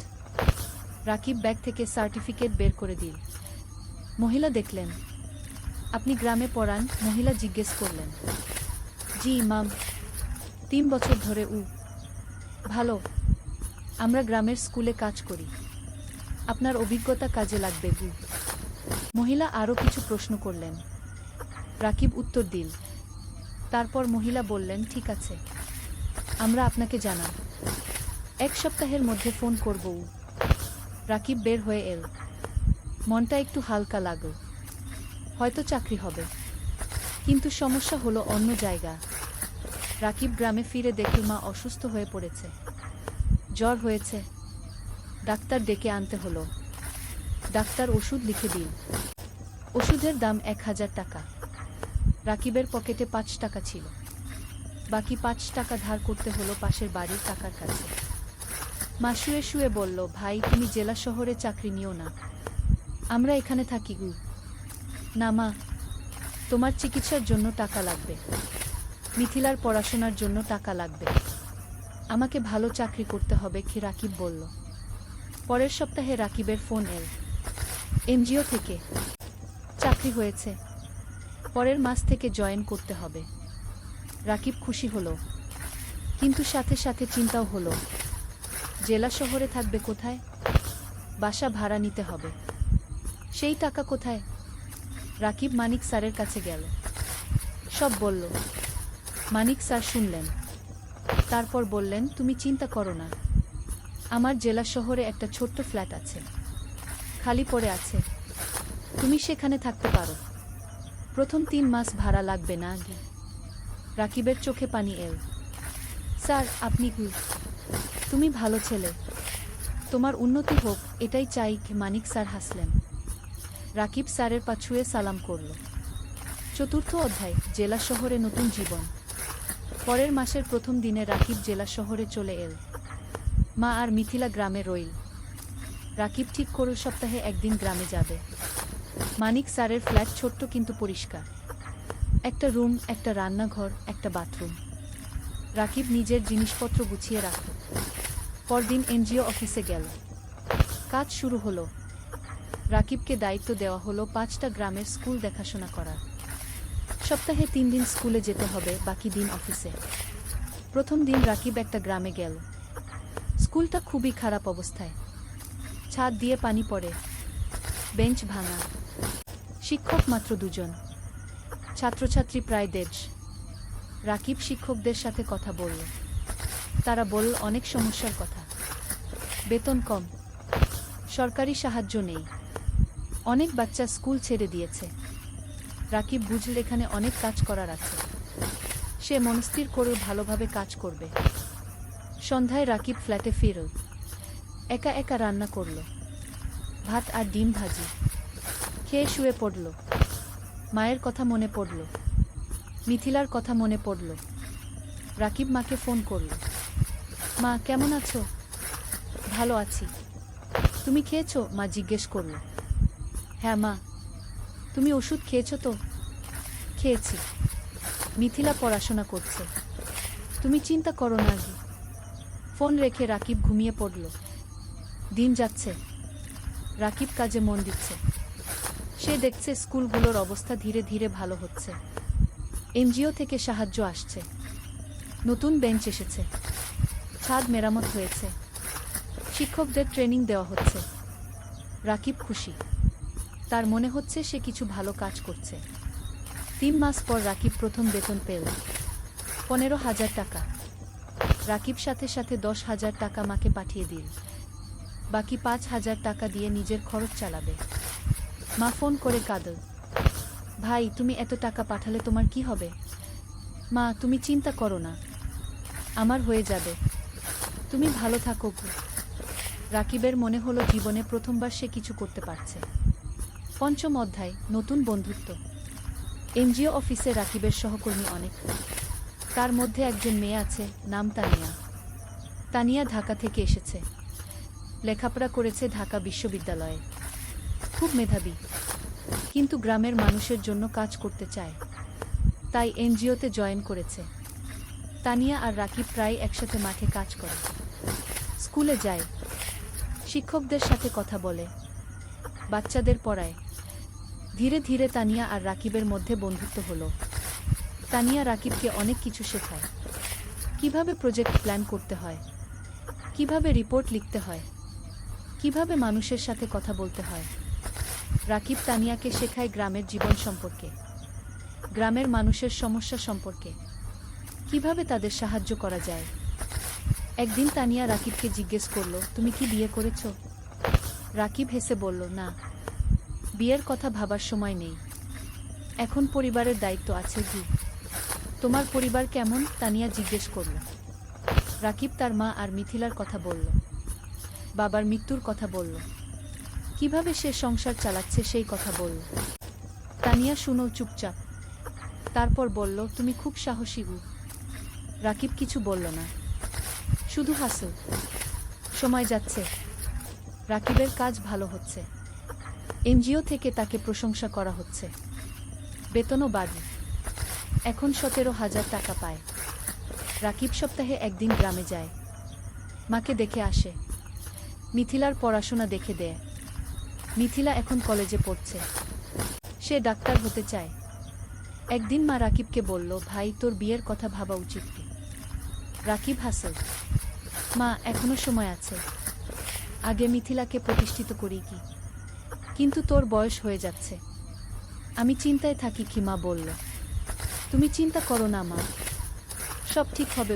Speaker 1: রাকিব ব্যাগ থেকে সার্টিফিকেট বের করে দিল। মহিলা দেখলেন। আপনি গ্রামে পড়ান? মহিলা জিজ্ঞেস করলেন। জি ইমাম, ৩ বছর ধরে। ভালো। আমরা গ্রামের স্কুলে কাজ করি। আপনার অভিজ্ঞতা কাজে লাগবে। মহিলা আরও কিছু প্রশ্ন করলেন। রাকিব উত্তর দিল। তারপর মহিলা বললেন, ঠিক আছে, আমরা আপনাকে জানাব। ১ সপ্তাহের মধ্যে ফোন করব। রাকিব বের হয়ে এল। মনটা একটু হালকা লাগল। হয়তো চাকরি হবে। কিন্তু সমস্যা হলো অন্য জায়গা। রাকিব গ্রামে ফিরে দেখল মা অসুস্থ হয়ে পড়েছে। জ্বর হয়েছে। ডাক্তার ডেকে আনতে হলো। ডাক্তার ওষুধ লিখে দিল। ওষুধের দাম ১,০০০ টাকা। রাকিবের পকেটে ৫ টাকা ছিল। বাকি ৫ টাকা ধার করতে হলো পাশের বাড়ির কাকার কাছে। মা শুয়ে শুয়ে বলল, ভাই, তুমি জেলা শহরে চাকরি নিও না। আমরা এখানে থাকি। না মা, তোমার চিকিৎসার জন্য টাকা লাগবে, মিথিলার পড়াশোনার জন্য টাকা লাগবে, আমাকে ভালো চাকরি করতে হবে কি রাকিব বলল। পরের সপ্তাহে রাকিবের ফোন এল এনজিও থেকে, চাকরি হয়েছে, পরের মাস থেকে জয়েন করতে হবে। রাকিব খুশি হলো, কিন্তু সাথে সাথে চিন্তাও হলো, জেলা শহরে থাকবে কোথায়, বাসা ভাড়া নিতে হবে, সেই টাকা কোথায়। রাকিব মানিক স্যারের কাছে গেল, সব বলল। মানিক স্যার শুনলেন, তারপর বললেন, তুমি চিন্তা করো না, আমার জেলা শহরে একটা ছোট্ট ফ্ল্যাট আছে, খালি পড়ে আছে, তুমি সেখানে থাকতে পারো, প্রথম 3 মাস ভাড়া লাগবে না আগে। রাকিবের চোখে পানি এল, স্যার আপনি তুমি ভালো ছেলে, তোমার উন্নতি হোক এটাই চাই। মানিক স্যার হাসলেন। রাকিব স্যারের পা ছুঁয়ে সালাম করল। চতুর্থ অধ্যায়, জেলা শহরে নতুন জীবন। পরের মাসের প্রথম দিনে রাকিব জেলা শহরে চলে এল। মা আর মিথিলা গ্রামে রইল। রাকিব ঠিক করল সপ্তাহে একদিন গ্রামে যাবে। মানিক স্যারের ফ্ল্যাট ছোট্ট কিন্তু পরিষ্কার, একটা রুম, একটা রান্নাঘর, একটা বাথরুম। রাকিব নিজের জিনিসপত্র গুছিয়ে রাখল। পরদিন এনজিও অফিসে গেল, কাজ শুরু হলো। রাকিবকে দায়িত্ব দেওয়া হলো 5টা গ্রামের স্কুল দেখাশোনা করার। সপ্তাহে 3 দিন স্কুলে যেতে হবে, বাকি দিন অফিসে। প্রথম দিন রাকিব একটা গ্রামে গেল। স্কুলটা খুবই খারাপ অবস্থায়, ছাদ দিয়ে পানি পড়ে, বেঞ্চ ভাঙা, শিক্ষক মাত্র 2 জন, ছাত্রছাত্রী প্রায় 150। রাকিব শিক্ষকদের সাথে কথা বলল, তারা বলল অনেক সমস্যার কথা, বেতন কম, সরকারি সাহায্য নেই, অনেক বাচ্চা স্কুল ছেড়ে দিয়েছে। রাকিব বুঝল এখানে অনেক কাজ করার আছে, সে মনস্থির করে ভালোভাবে কাজ করবে। সন্ধ্যায় রাকিব ফ্ল্যাটে ফিরল, একা একা রান্না করল, ভাত আর ডিম ভাজি, খেয়ে শুয়ে পড়ল। মায়ের কথা মনে পড়ল, মিথিলার কথা মনে পড়ল। রাকিব মাকে ফোন করল, মা কেমন আছো? ভালো আছি, তুমি খেয়েছো? মা জিজ্ঞেস করল। হ্যাঁ মা, তুমি ওষুধ খেয়েছো তো? খেয়েছি। মিথিলা পড়াশোনা করছে, তুমি চিন্তা করো না। ফোন রেখে রাকিব ঘুমিয়ে পড়ল। দিন যাচ্ছে, রাকিব কাজে মন দিচ্ছে। সে দেখছে স্কুলগুলোর অবস্থা ধীরে ধীরে ভালো হচ্ছে, এনজিও থেকে সাহায্য আসছে, নতুন বেঞ্চ এসেছে, ছাদ মেরামত হয়েছে, শিক্ষকদের ট্রেনিং দেওয়া হচ্ছে। রাকিব খুশি, তার মনে হচ্ছে সে কিছু ভালো কাজ করছে। 3 মাস পর রাকিব প্রথম বেতন পেল, 15,000 টাকা। রাকিব সাথে সাথে 10,000 টাকা মাকে পাঠিয়ে দিল, বাকি 5,000 টাকা দিয়ে নিজের খরচ চালাবে। মা ফোন করে কাঁদল, ভাই তুমি এত টাকা পাঠালে তোমার কি হবে? মা তুমি চিন্তা করো না, আমার হয়ে যাবে, তুমি ভালো থাকো। রাকিবের মনে হলো জীবনে প্রথমবার সে কিছু করতে পারছে। পঞ্চম অধ্যায়, নতুন বন্ধুত্ব। এনজিও অফিসে রাকিবের সহকর্মী অনেক, তার মধ্যে একজন মেয়ে আছে, নাম তানিয়া। তানিয়া ঢাকা থেকে এসেছে, লেখাপড়া করেছে ঢাকা বিশ্ববিদ্যালয়ে, খুব মেধাবী, কিন্তু গ্রামের মানুষের জন্য কাজ করতে চায়, তাই এনজিওতে জয়েন করেছে। তানিয়া আর রাকিব প্রায় একসাথে মাঠে কাজ করে, স্কুলে যায়, শিক্ষকদের সাথে কথা বলে, বাচ্চাদের পড়ায়। ধীরে ধীরে তানিয়া আর রাকিবের মধ্যে বন্ধুত্ব হলো। তানিয়া রাকিবকে অনেক কিছু শেখায়, কিভাবে প্রজেক্ট প্ল্যান করতে হয়, কিভাবে রিপোর্ট লিখতে হয়, কিভাবে মানুষের সাথে কথা বলতে হয়। রাকিব তানিয়াকে শেখায় গ্রামের জীবন সম্পর্কে, গ্রামের মানুষের সমস্যা সম্পর্কে, কিভাবে তাদের সাহায্য করা যায়। একদিন তানিয়া রাকিবকে জিজ্ঞেস করল, তুমি কি বিয়ে করেছ? রাকিব হেসে বলল, না, বিয়ের কথা ভাবার সময় নেই, এখন পরিবারের দায়িত্ব আছে। তোমার পরিবার কেমন? তানিয়া জিজ্ঞেস করল। রাকিব তার মা আর মিথিলার কথা বলল, বাবার মৃত্যুর কথা বলল, কিভাবে সে সংসার চালাচ্ছে সেই কথা বলল। তানিয়া শুনো চুপচাপ, তারপর বলল, তুমি খুব সাহসী। রাকিব কিছু বলল না, শুধু হাসল। সময় যাচ্ছে, রাকিবের কাজ ভালো হচ্ছে, এনজিও থেকে তাকে প্রশংসা করা হচ্ছে, বেতনও বাড়ে। এখন 17,000 টাকা পায়। রাকিব সপ্তাহে একদিন গ্রামে যায়, মাকে দেখে আসে, মিথিলার পড়াশোনা দেখে দেয়। মিথিলা এখন কলেজে পড়ছে, সে ডাক্তার হতে চায়। একদিন মা রাকিবকে বলল, ভাই তোর বিয়ের কথা ভাবা উচিত। রাকিব হাসে, মা এখনো সময় আছে, আগে মিথিলাকে প্রতিষ্ঠিত করি কি। কিন্তু তোর বয়স হয়ে যাচ্ছে, আমি চিন্তায় থাকি কি। মা বলল, তুমি চিন্তা করো না মা, সব ঠিক হবে।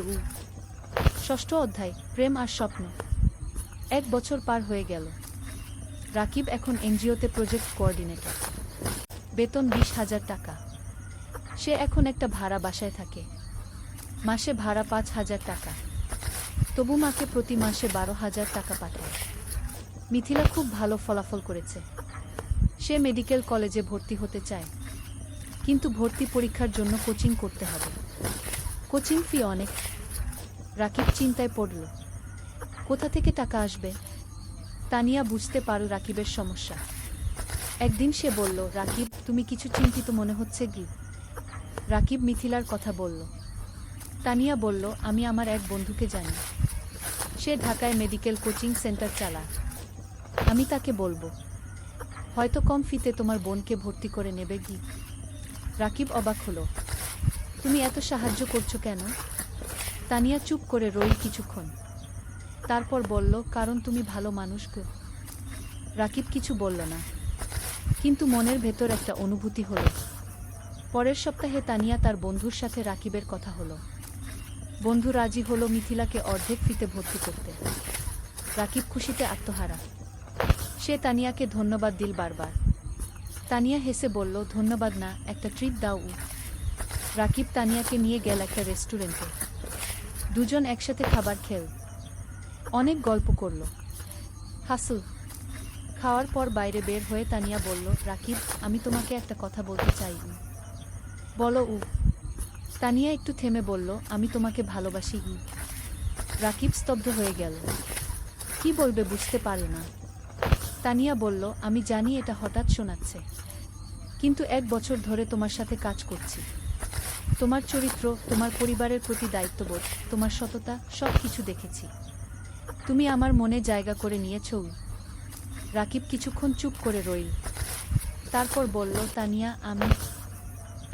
Speaker 1: ষষ্ঠ অধ্যায়, প্রেম আর স্বপ্ন। 1 বছর পার হয়ে গেল। রাকিব এখন এনজিওতে প্রজেক্ট কোঅর্ডিনেটর, বেতন 20,000 টাকা। সে এখন একটা ভাড়া বাসায় থাকে, মাসে ভাড়া 5,000 টাকা। তবু মাকে প্রতি মাসে 12,000 টাকা পাঠায়। মিথিলা খুব ভালো ফলাফল করেছে, সে মেডিকেল কলেজে ভর্তি হতে চায়, কিন্তু ভর্তি পরীক্ষার জন্য কোচিং করতে হবে। কোচিং ফি অনেক। রাকিব চিন্তায় পড়ল, কোথা থেকে টাকা আসবে। তানিয়া বুঝতে পারল রাকিবের সমস্যা। একদিন সে বলল, রাকিব তুমি কিছু চিন্তিত মনে হচ্ছে কি। রাকিব মিথিলার কথা বলল। তানিয়া বলল, আমি আমার এক বন্ধুকে জানি, সে ঢাকায় মেডিকেল কোচিং সেন্টার চালায়। আমি তাকে বলবো, হয়তো কম ফিতে তোমার বোনকে ভর্তি করে নেবে কি। রাকিব অবাক হলো, তুমি এত সাহায্য করছো কেন। তানিয়া চুপ করে রইল কিছুক্ষণ, তারপর বলল, কারণ তুমি ভালো মানুষ গো। রাকিব কিছু বলল না, কিন্তু মনের ভেতর একটা অনুভূতি হলো। পরের সপ্তাহে তানিয়া তার বন্ধুর সাথে রাকিবের কথা হলো। বন্ধু রাজি হলো মিথিলাকে অর্ধেক ফিতে ভর্তি করতে। রাকিব খুশিতে আত্মহারা, সে তানিয়াকে ধন্যবাদ দিল বারবার। তানিয়া হেসে বলল, ধন্যবাদ না, একটা ট্রিট দাও। রাকিব তানিয়াকে নিয়ে গেল একটা রেস্টুরেন্টে। দুজন একসাথে খাবার খেল, অনেক গল্প করল, হাসল। খাওয়ার পর বাইরে বের হয়ে তানিয়া বলল, রাকিব আমি তোমাকে একটা কথা বলতে চাই। বলো। তানিয়া একটু থেমে বলল, আমি তোমাকে ভালোবাসি। রাকিব স্তব্ধ হয়ে গেল, কি বলবে বুঝতে পারল না। তানিয়া বলল, আমি জানি এটা হঠাৎ শোনাচ্ছে, কিন্তু 1 বছর ধরে তোমার সাথে কাজ করছি। তোমার চরিত্র, তোমার পরিবারের প্রতি দায়িত্ববোধ, তোমার সততা, সব কিছু দেখেছি। তুমি আমার মনে জায়গা করে নিয়েছ। রাকিব কিছুক্ষণ চুপ করে রইল, তারপর বলল, তানিয়া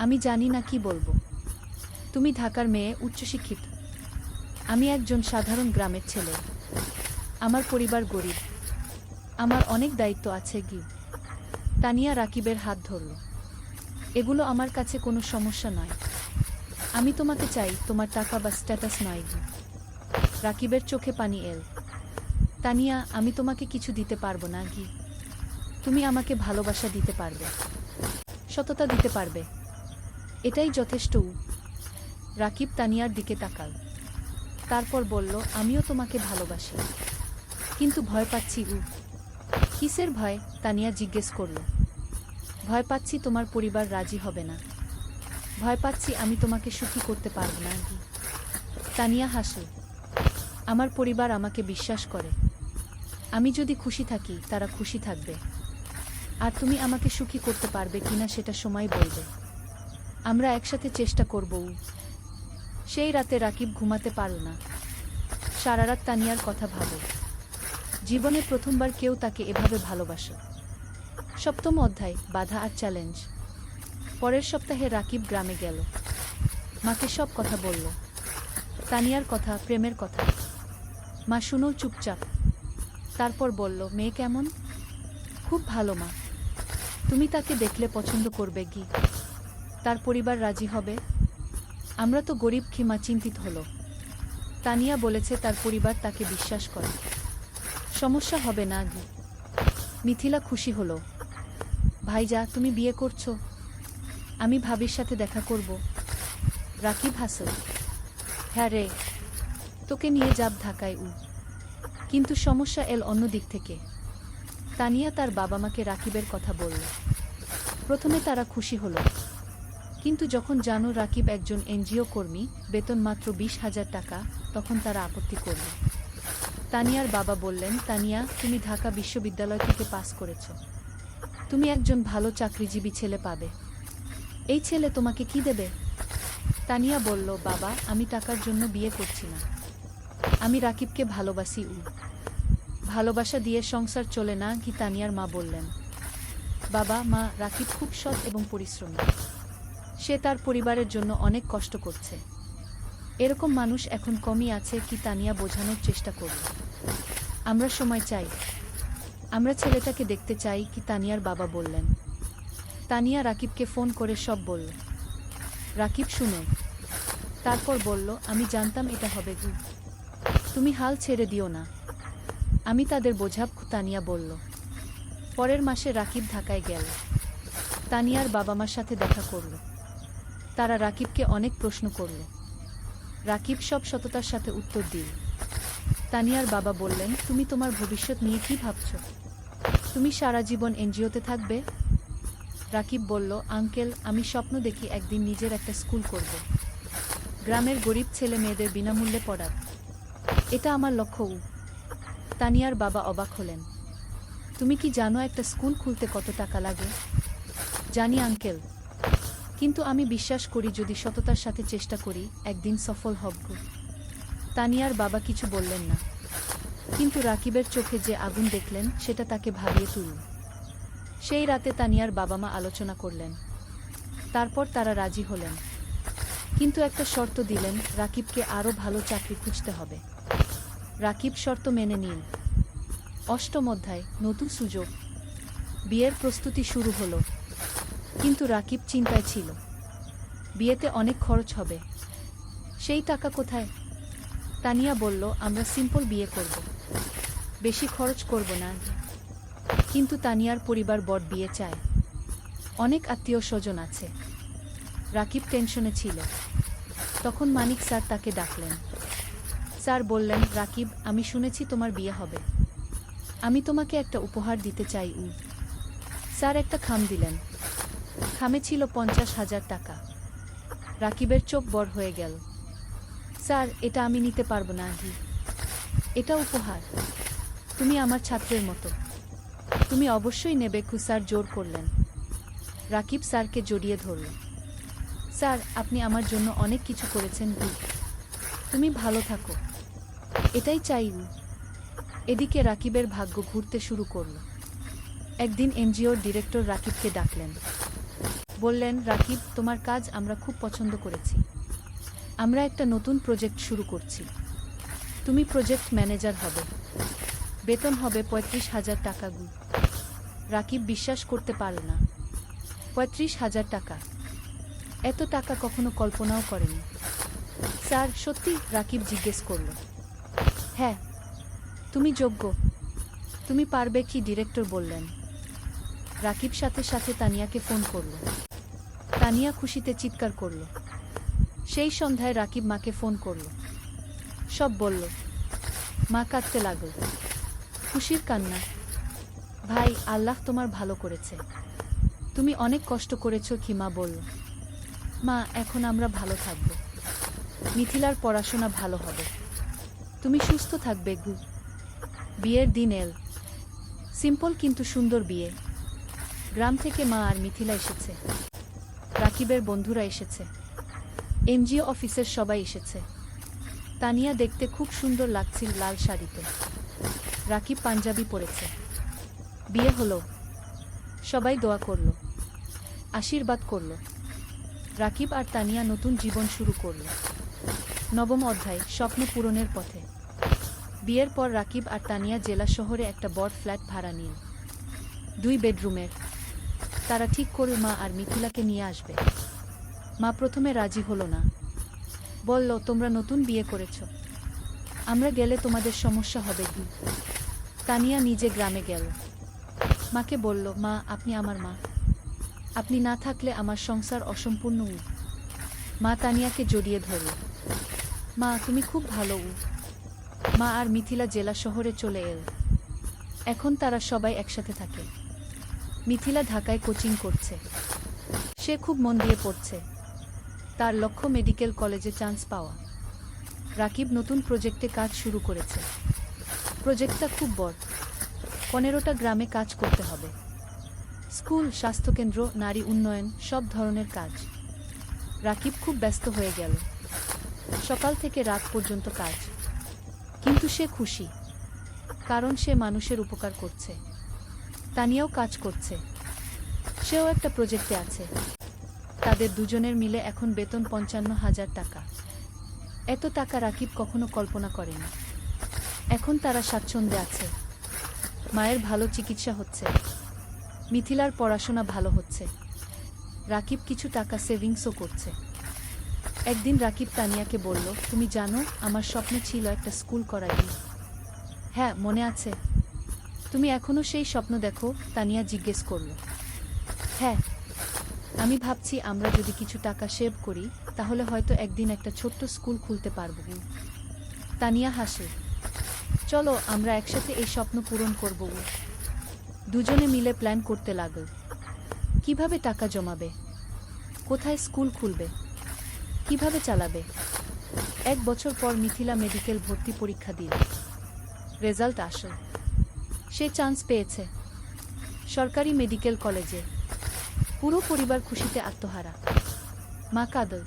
Speaker 1: আমি জানি না কি বলবো। তুমি ঢাকার মেয়ে, উচ্চশিক্ষিত, আমি একজন সাধারণ গ্রামের ছেলে। আমার পরিবার গরিব, আমার অনেক দায়িত্ব আছে। তানিয়া রাকিবের হাত ধরল, এগুলো আমার কাছে কোনো সমস্যা নয়। আমি তোমাকে চাই, তোমার টাকা বা স্ট্যাটাস নয়। রাকিবের চোখে পানি এল। তানিয়া আমি তোমাকে কিছু দিতে পারবো না। তুমি আমাকে ভালোবাসা দিতে পারবে, সততা দিতে পারবে, এটাই যথেষ্ট। রাকিব তানিয়ার দিকে তাকাল, তারপর বলল, আমিও তোমাকে ভালোবাসি, কিন্তু ভয় পাচ্ছি। কিসের ভয়? তানিয়া জিজ্ঞেস করল। ভয় পাচ্ছি তোমার পরিবার রাজি হবে না, ভয় পাচ্ছি আমি তোমাকে সুখী করতে পারব না। তানিয়া হাসল, আমার পরিবার আমাকে বিশ্বাস করে, আমি যদি খুশি থাকি তারা খুশি থাকবে, আর তুমি আমাকে সুখী করতে পারবে কিনা সেটা সময় বলবে। আমরা একসাথে চেষ্টা করব। সেই রাতে রাকিব ঘুমাতে পারল না, সারা রাত তানিয়ার কথা ভাবল। জীবনে প্রথমবার কেউ তাকে এভাবে ভালোবাসে। সপ্তম অধ্যায়, বাধা আর চ্যালেঞ্জ। পরের সপ্তাহে রাকিব গ্রামে গেল, মাকে সব কথা বলল, তানিয়ার কথা, প্রেমের কথা। মা শুনো চুপচাপ, তারপর বলল, মেয়ে কেমন? খুব ভালো মা, তুমি তাকে দেখলে পছন্দ করবে। তার পরিবার রাজি হবে? আমরা তো গরিব। মা চিন্তিত হল। তানিয়া বলেছে তার পরিবার তাকে বিশ্বাস করে, সমস্যা হবে না। মিথিলা খুশি হল, ভাইজা তুমি বিয়ে করছো? আমি ভাবির সাথে দেখা করব। রাকিব হাসল, হ্যাঁ রে, তোকে নিয়ে যাব ঢাকায়। কিন্তু সমস্যা এল অন্য দিক থেকে। তানিয়া তার বাবা মাকে রাকিবের কথা বলল। প্রথমে তারা খুশি হল, কিন্তু যখন জানো রাকিব একজন এনজিও কর্মী, বেতন মাত্র 20,000 টাকা, তখন তারা আপত্তি করল। তানিয়ার বাবা বললেন, তানিয়া তুমি ঢাকা বিশ্ববিদ্যালয় থেকে পাস করেছ, তুমি একজন ভালো চাকরিজীবী ছেলে পাবে। এই ছেলে তোমাকে কি দেবে? তানিয়া বলল, বাবা, আমি টাকার জন্য বিয়ে করছি না। আমি রাকিবকে ভালোবাসি। ভালোবাসা দিয়ে সংসার চলে না কি? তানিয়ার মা বললেন। বাবা, মা, রাকিব খুব সৎ এবং পরিশ্রমী। সে তার পরিবারের জন্য অনেক কষ্ট করছে। এরকম মানুষ এখন কমই আছে কি? তানিয়া বোঝানোর চেষ্টা করল। আমরা সময় চাই। আমরা ছেলেটাকে দেখতে চাই কি? তানিয়ার বাবা বললেন। তানিয়া রাকিবকে ফোন করে সব বলল। রাকিব শুনে তারপর বলল, আমি জানতাম এটা হবে। তুমি হাল ছেড়ে দিও না। আমি তাদের বোঝাব। তানিয়া বলল। পরের মাসে রাকিব ঢাকায় গেল। তানিয়ার বাবা মার সাথে দেখা করল। তারা রাকিবকে অনেক প্রশ্ন করল। রাকিব সব সততার সাথে উত্তর দিল। তানিয়ার বাবা বললেন, তুমি তোমার ভবিষ্যৎ নিয়ে কি ভাবছ? তুমি সারা জীবন এনজিওতে থাকবে? রাকিব বলল, আঙ্কেল, আমি স্বপ্ন দেখি একদিন নিজের একটা স্কুল করব। গ্রামের গরিব ছেলে মেয়েদের বিনামূল্যে পড়াব। এটা আমার লক্ষ্য। তানিয়ার বাবা অবাক হলেন। তুমি কি জানো একটা স্কুল খুলতে কত টাকা লাগে? জানি আঙ্কেল, কিন্তু আমি বিশ্বাস করি যদি সততার সাথে চেষ্টা করি একদিন সফল হব। তানিয়ার বাবা কিছু বললেন না, কিন্তু রাকিবের চোখে যে আগুন দেখলেন সেটা তাকে ভাবিয়ে তুলল। সেই রাতে তানিয়ার বাবা মা আলোচনা করলেন। তারপর তারা রাজি হলেন, কিন্তু একটা শর্ত দিলেন, রাকিবকে আরও ভালো চাকরি খুঁজতে হবে। রাকিব শর্ত মেনে নিল। অষ্টম অধ্যায়, নতুন সুযোগ। বিয়ের প্রস্তুতি শুরু হলো, কিন্তু রাকিব চিন্তায় ছিল। বিয়েতে অনেক খরচ হবে। সেই টাকা কোথায়? তানিয়া বলল, আমরা সিম্পল বিয়ে করব, বেশি খরচ করব না। কিন্তু তানিয়ার পরিবার বড় বিয়ে চায়। অনেক আত্মীয় স্বজন আছে। রাকিব টেনশনে ছিল। তখন মানিক স্যার তাকে ডাকলেন। স্যার বললেন, রাকিব, আমি শুনেছি তোমার বিয়ে হবে। আমি তোমাকে একটা উপহার দিতে চাই। স্যার একটা খাম দিলেন। খামে ছিল 50,000 টাকা। রাকিবের চোখ বড় হয়ে গেল। স্যার, এটা আমি নিতে পারবো না। এটা উপহার। তুমি আমার ছাত্রের মতো, তুমি অবশ্যই নেবে। স্যার জোর করলেন। রাকিব স্যারকে জড়িয়ে ধরল। স্যার, আপনি আমার জন্য অনেক কিছু করেছেন। তুমি ভালো থাকো, এটাই চাই। এদিকে রাকিবের ভাগ্য ঘুরতে শুরু করল। একদিন এনজিওর ডিরেক্টর রাকিবকে ডাকলেন। বললেন, রাকিব, তোমার কাজ আমরা খুব পছন্দ করেছি। আমরা একটা নতুন প্রজেক্ট শুরু করছি। তুমি প্রজেক্ট ম্যানেজার হবে। বেতন হবে 35,000 টাকা। রাকিব বিশ্বাস করতে পারল না। 35,000 টাকা! এত টাকা কখনো কল্পনাও করেনি। স্যার, সত্যি? রাকিব জিজ্ঞেস করল। হ্যাঁ, তুমি যোগ্য। তুমি পারবে কি? ডিরেক্টর বললেন। রাকিব সাথে সাথে তানিয়াকে ফোন করল। তানিয়া খুশিতে চিৎকার করল। সেই সন্ধ্যায় রাকিব মাকে ফোন করল। সব বলল। মা কাঁদতে লাগল। খুশির কান্না। ভাই, আল্লাহ তোমার ভালো করেছে। তুমি অনেক কষ্ট করেছ। কি? মা বলল। মা, এখন আমরা ভালো থাকব। মিথিলার পড়াশোনা ভালো হবে। তুমি সুস্থ থাকবে। বিয়ের দিন এল। সিম্পল কিন্তু সুন্দর বিয়ে। গ্রাম থেকে মা আর মিথিলা এসেছে। রাকিবের বন্ধুরা এসেছে। এনজিও অফিসের সবাই এসেছে। তানিয়া দেখতে খুব সুন্দর লাগছিল লাল শাড়িতে। রাকিব পাঞ্জাবি পরেছে। বিয়ে হলো। সবাই দোয়া করল, আশীর্বাদ করল। রাকিব আর তানিয়া নতুন জীবন শুরু করল। নবম অধ্যায়, স্বপ্ন পূরণের পথে। বিয়ের পর রাকিব আর তানিয়া জেলা শহরে একটা বড় ফ্ল্যাট ভাড়া নিল। 2 বেডরুমের। তারা ঠিক করল মা আর মিথিলাকে নিয়ে আসবে। মা প্রথমে রাজি হলো না। বলল, তোমরা নতুন বিয়ে করেছ, আমরা গেলে তোমাদের সমস্যা হবে। তানিয়া নিজে গ্রামে গেল। মাকে বলল, মা, আপনি আমার মা। আপনি না থাকলে আমার সংসার অসম্পূর্ণ। মা তানিয়াকে জড়িয়ে ধরল। মা, তুমি খুব ভালো। মা আর মিথিলা জেলা শহরে চলে এল। এখন তারা সবাই একসাথে থাকে। মিথিলা ঢাকায় কোচিং করছে। সে খুব মন দিয়ে পড়ছে। তার লক্ষ্য মেডিকেল কলেজে চান্স পাওয়া। রাকিব নতুন প্রজেক্টে কাজ শুরু করেছে। প্রজেক্টটা খুব বড়। 15টা গ্রামে কাজ করতে হবে। স্কুল, স্বাস্থ্যকেন্দ্র, নারী উন্নয়ন, সব ধরনের কাজ। রাকিব খুব ব্যস্ত হয়ে গেল। সকাল থেকে রাত পর্যন্ত কাজ। কিন্তু সে খুশি, কারণ সে মানুষের উপকার করছে। তানিয়াও কাজ করছে, সেও একটা প্রজেক্টে আছে। তাদের দুজনের মিলে এখন বেতন ৫৫,০০০ টাকা। এত টাকা রাকিব কখনো কল্পনা করেনি। এখন তারা স্বাচ্ছন্দ্যে আছে। মায়ের ভালো চিকিৎসা হচ্ছে, মিথিলার পড়াশোনা ভালো হচ্ছে, রাকিব কিছু টাকা সেভিংসও করছে। একদিন রাকিব তানিয়াকে বলল, তুমি জানো, আমার স্বপ্ন ছিল একটা স্কুল করাই। হ্যাঁ, মনে আছে? তুমি এখনো সেই স্বপ্ন দেখো? তানিয়া জিজ্ঞেস করল। হ্যাঁ, আমি ভাবছি আমরা যদি কিছু টাকা সেভ করি, তাহলে হয়তো একদিন একটা ছোট্ট স্কুল খুলতে পারব। তানিয়া হাসে। চলো, আমরা একসাথে এই স্বপ্ন পূরণ করব। দুজনে মিলে প্ল্যান করতে লাগল। কিভাবে টাকা জমাবে, কোথায় স্কুল খুলবে, কিভাবে চালাবে। ১ বছর পর মিথিলা মেডিকেল ভর্তি পরীক্ষা দিল। রেজাল্ট আসল। সে চান্স পেয়েছে সরকারি মেডিকেল কলেজে। পুরো পরিবার খুশিতে আত্মহারা। মা কাঁদল।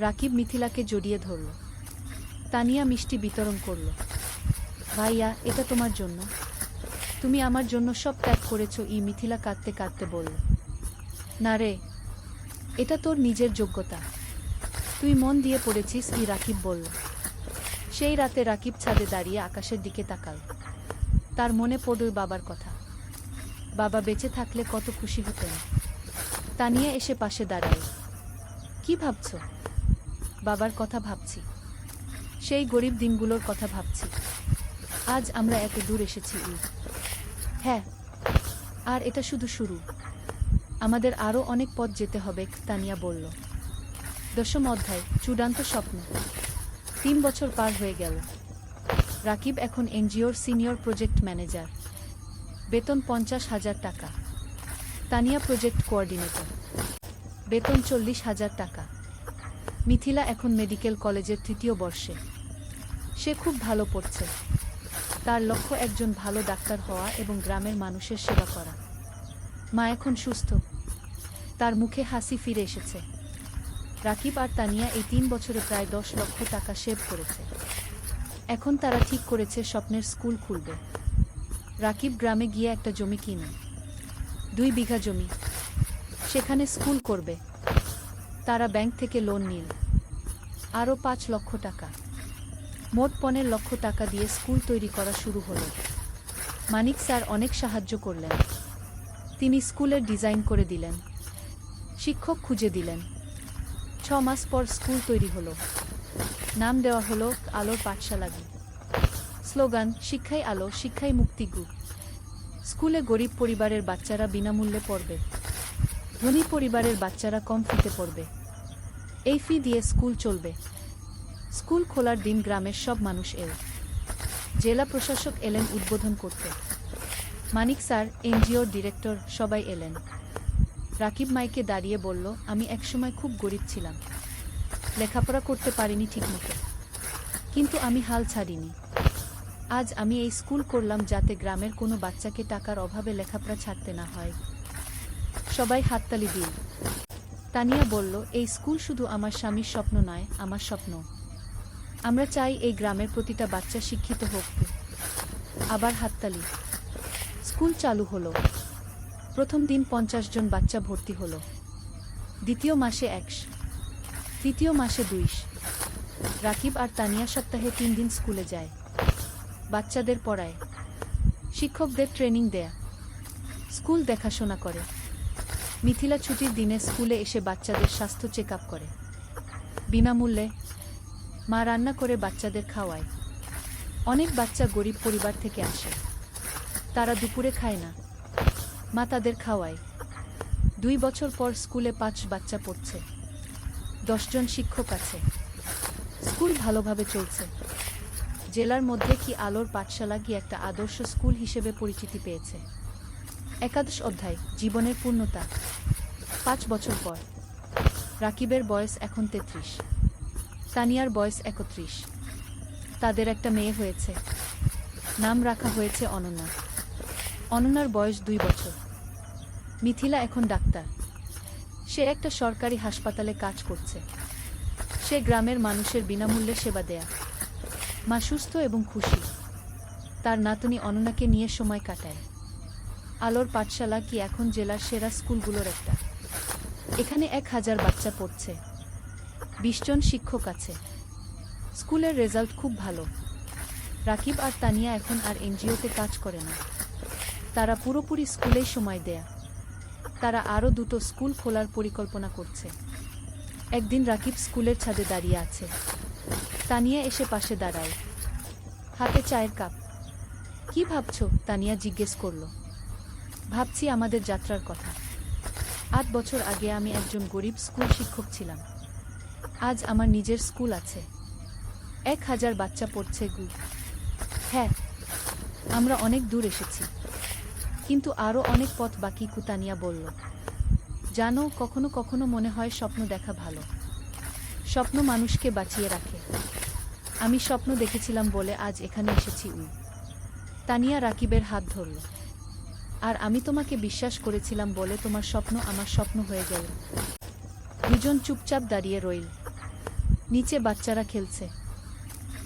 Speaker 1: রাকিব মিথিলাকে জড়িয়ে ধরল। তানিয়া মিষ্টি বিতরণ করল। ভাইয়া, এটা তোমার জন্য। তুমি আমার জন্য সব ত্যাগ করেছ। মিথিলা কাঁদতে কাঁদতে বলল। না রে, এটা তোর নিজের যোগ্যতা। তুই মন দিয়ে পড়েছিস। রাকিব বলল। সেই রাতে রাকিব ছাদে দাঁড়িয়ে আকাশের দিকে তাকাল। তার মনে পড়ল বাবার কথা। বাবা বেঁচে থাকলে কত খুশি হতেন। তানিয়া এসে পাশে দাঁড়াল। কি ভাবছ? বাবার কথা ভাবছি, সেই গরিব দিনগুলোর কথা ভাবছি। আজ আমরা এত দূর এসেছি। হ্যাঁ, আর এটা শুধু শুরু। আমাদের আরও অনেক পথ যেতে হবে। তানিয়া বলল। ১০ম অধ্যায়, চূড়ান্ত স্বপ্ন। ৩ বছর পার হয়ে গেল। রাকিব এখন এনজিওর সিনিয়র প্রজেক্ট ম্যানেজার। বেতন ৫০,০০০ টাকা। Tania project coordinator. বেতন ৪০,০০০ টাকা। মিথিলা এখন মেডিকেল কলেজের ৩য় বর্ষে। সে খুব ভালো পড়ছে। তার লক্ষ্য একজন ভালো ডাক্তার হওয়া এবং গ্রামের মানুষের সেবা করা। মা এখন সুস্থ, তার মুখে হাসি ফিরে এসেছে। রাকিব আর তানিয়া এই ৩ বছরে প্রায় ১০ লক্ষ টাকা সেভ করেছে। এখন তারা ঠিক করেছে স্বপ্নের স্কুল খুলবে। রাকিব গ্রামে গিয়ে একটা জমি কিনে, ২ বিঘা জমি। সেখানে স্কুল করবে। তারা ব্যাংক থেকে লোন নিল আরও ৫ লক্ষ টাকা। মোট ১৫ লক্ষ টাকা দিয়ে স্কুল তৈরি করা শুরু হলো। মানিক স্যার অনেক সাহায্য করলেন। তিনি স্কুলের ডিজাইন করে দিলেন, শিক্ষক খুঁজে দিলেন। ৬ মাস পর স্কুল তৈরি হলো। নাম দেওয়া হলো আলোর পাঠশালা। স্লোগান, শিক্ষাই আলো, শিক্ষাই মুক্তি। স্কুলে গরিব পরিবারের বাচ্চারা বিনামূল্যে পড়বে, ধনী পরিবারের বাচ্চারা কম ফিতে পড়বে। এই ফি দিয়ে স্কুল চলবে। স্কুল খোলার দিন গ্রামের সব মানুষ এল। জেলা প্রশাসক এলেন উদ্বোধন করতে। মানিক স্যার, এনজিওর ডিরেক্টর, সবাই এলেন। রাকিব মাইকে দাঁড়িয়ে বলল, আমি একসময় খুব গরিব ছিলাম, লেখাপড়া করতে পারিনি ঠিকমতো, কিন্তু আমি হাল ছাড়িনি। আজ আমি এই স্কুল করলাম যাতে গ্রামের কোনো বাচ্চাকে টাকার অভাবে লেখাপড়া ছাড়তে না হয়। সবাই হাততালি দিল। তানিয়া বলল, এই স্কুল শুধু আমার স্বামীর স্বপ্ন নয়, আমার স্বপ্ন। আমরা চাই এই গ্রামের প্রতিটা বাচ্চা শিক্ষিত হোক। আবার হাততালি। স্কুল চালু হলো। প্রথম দিন ৫০ জন বাচ্চা ভর্তি হলো। দ্বিতীয় মাসে ১০০, তৃতীয় মাসে ২০। রাকিব আর তানিয়া সপ্তাহে ৩ দিন স্কুলে যায়। বাচ্চাদের পড়ায়, শিক্ষকদের ট্রেনিং দেয়া, স্কুল দেখাশোনা করে। মিথিলা ছুটির দিনে স্কুলে এসে বাচ্চাদের স্বাস্থ্য চেক আপ করে বিনামূল্যে। মা রান্না করে বাচ্চাদের খাওয়ায়। অনেক বাচ্চা গরিব পরিবার থেকে আসে, তারা দুপুরে খায় না, মা তাদের খাওয়ায়। ২ বছর পর স্কুলে ৫ বাচ্চা পড়ছে, ১০ জন শিক্ষক আছে। স্কুল ভালোভাবে চলছে। জেলার মধ্যে কি আলোর পাঠশালা কি একটা আদর্শ স্কুল হিসেবে পরিচিতি পেয়েছে। একাদশ অধ্যায়, জীবনের পূর্ণতা। ৫ বছর পর রাকিবের বয়স এখন ৩৩, তানিয়ার বয়স ৩১। তাদের একটা মেয়ে হয়েছে, নাম রাখা হয়েছে অনন্যা। অনন্যার বয়স ২ বছর। মিথিলা এখন ডাক্তার। সে একটা সরকারি হাসপাতালে কাজ করছে। সে গ্রামের মানুষের বিনামূল্যে সেবা দেয়া। মা সুস্থ এবং খুশি। তার নাতনি অননাকে নিয়ে সময় কাটায়। আলোর পাঠশালা কি এখন জেলার সেরা স্কুলগুলোর একটা। এখানে 1000 বাচ্চা পড়ছে। 20 জন শিক্ষক আছে। স্কুলের রেজাল্ট খুব ভালো। রাকিব আর তানিয়া এখন আর এনজিওতে কাজ করে না। তারা পুরোপুরি স্কুলেই সময় দেয়া। তারা আরও 2টো স্কুল খোলার পরিকল্পনা করছে। একদিন রাকিব স্কুলের ছাদে দাঁড়িয়ে আছে। তানিয়া এসে পাশে দাঁড়ায়, হাতে চায়ের কাপ। কি ভাবছ? তানিয়া জিজ্ঞেস করল। ভাবছি আমাদের যাত্রার কথা। 8 বছর আগে আমি একজন গরিব স্কুল শিক্ষক ছিলাম। আজ আমার নিজের স্কুল আছে। 1000 বাচ্চা পড়ছে গু। হ্যাঁ, আমরা অনেক দূর এসেছি, কিন্তু আরও অনেক পথ বাকি, তানিয়া বলল। জানো, কখনো কখনো মনে হয় স্বপ্ন দেখা ভালো। স্বপ্ন মানুষকে বাঁচিয়ে রাখে। আমি স্বপ্ন দেখেছিলাম বলে আজ এখানে এসেছি। তানিয়া রাকিবের হাত ধরল। আর আমি তোমাকে বিশ্বাস করেছিলাম বলে তোমার স্বপ্ন আমার স্বপ্ন হয়ে গেল। দুজন চুপচাপ দাঁড়িয়ে রইল। নিচে বাচ্চারা খেলছে।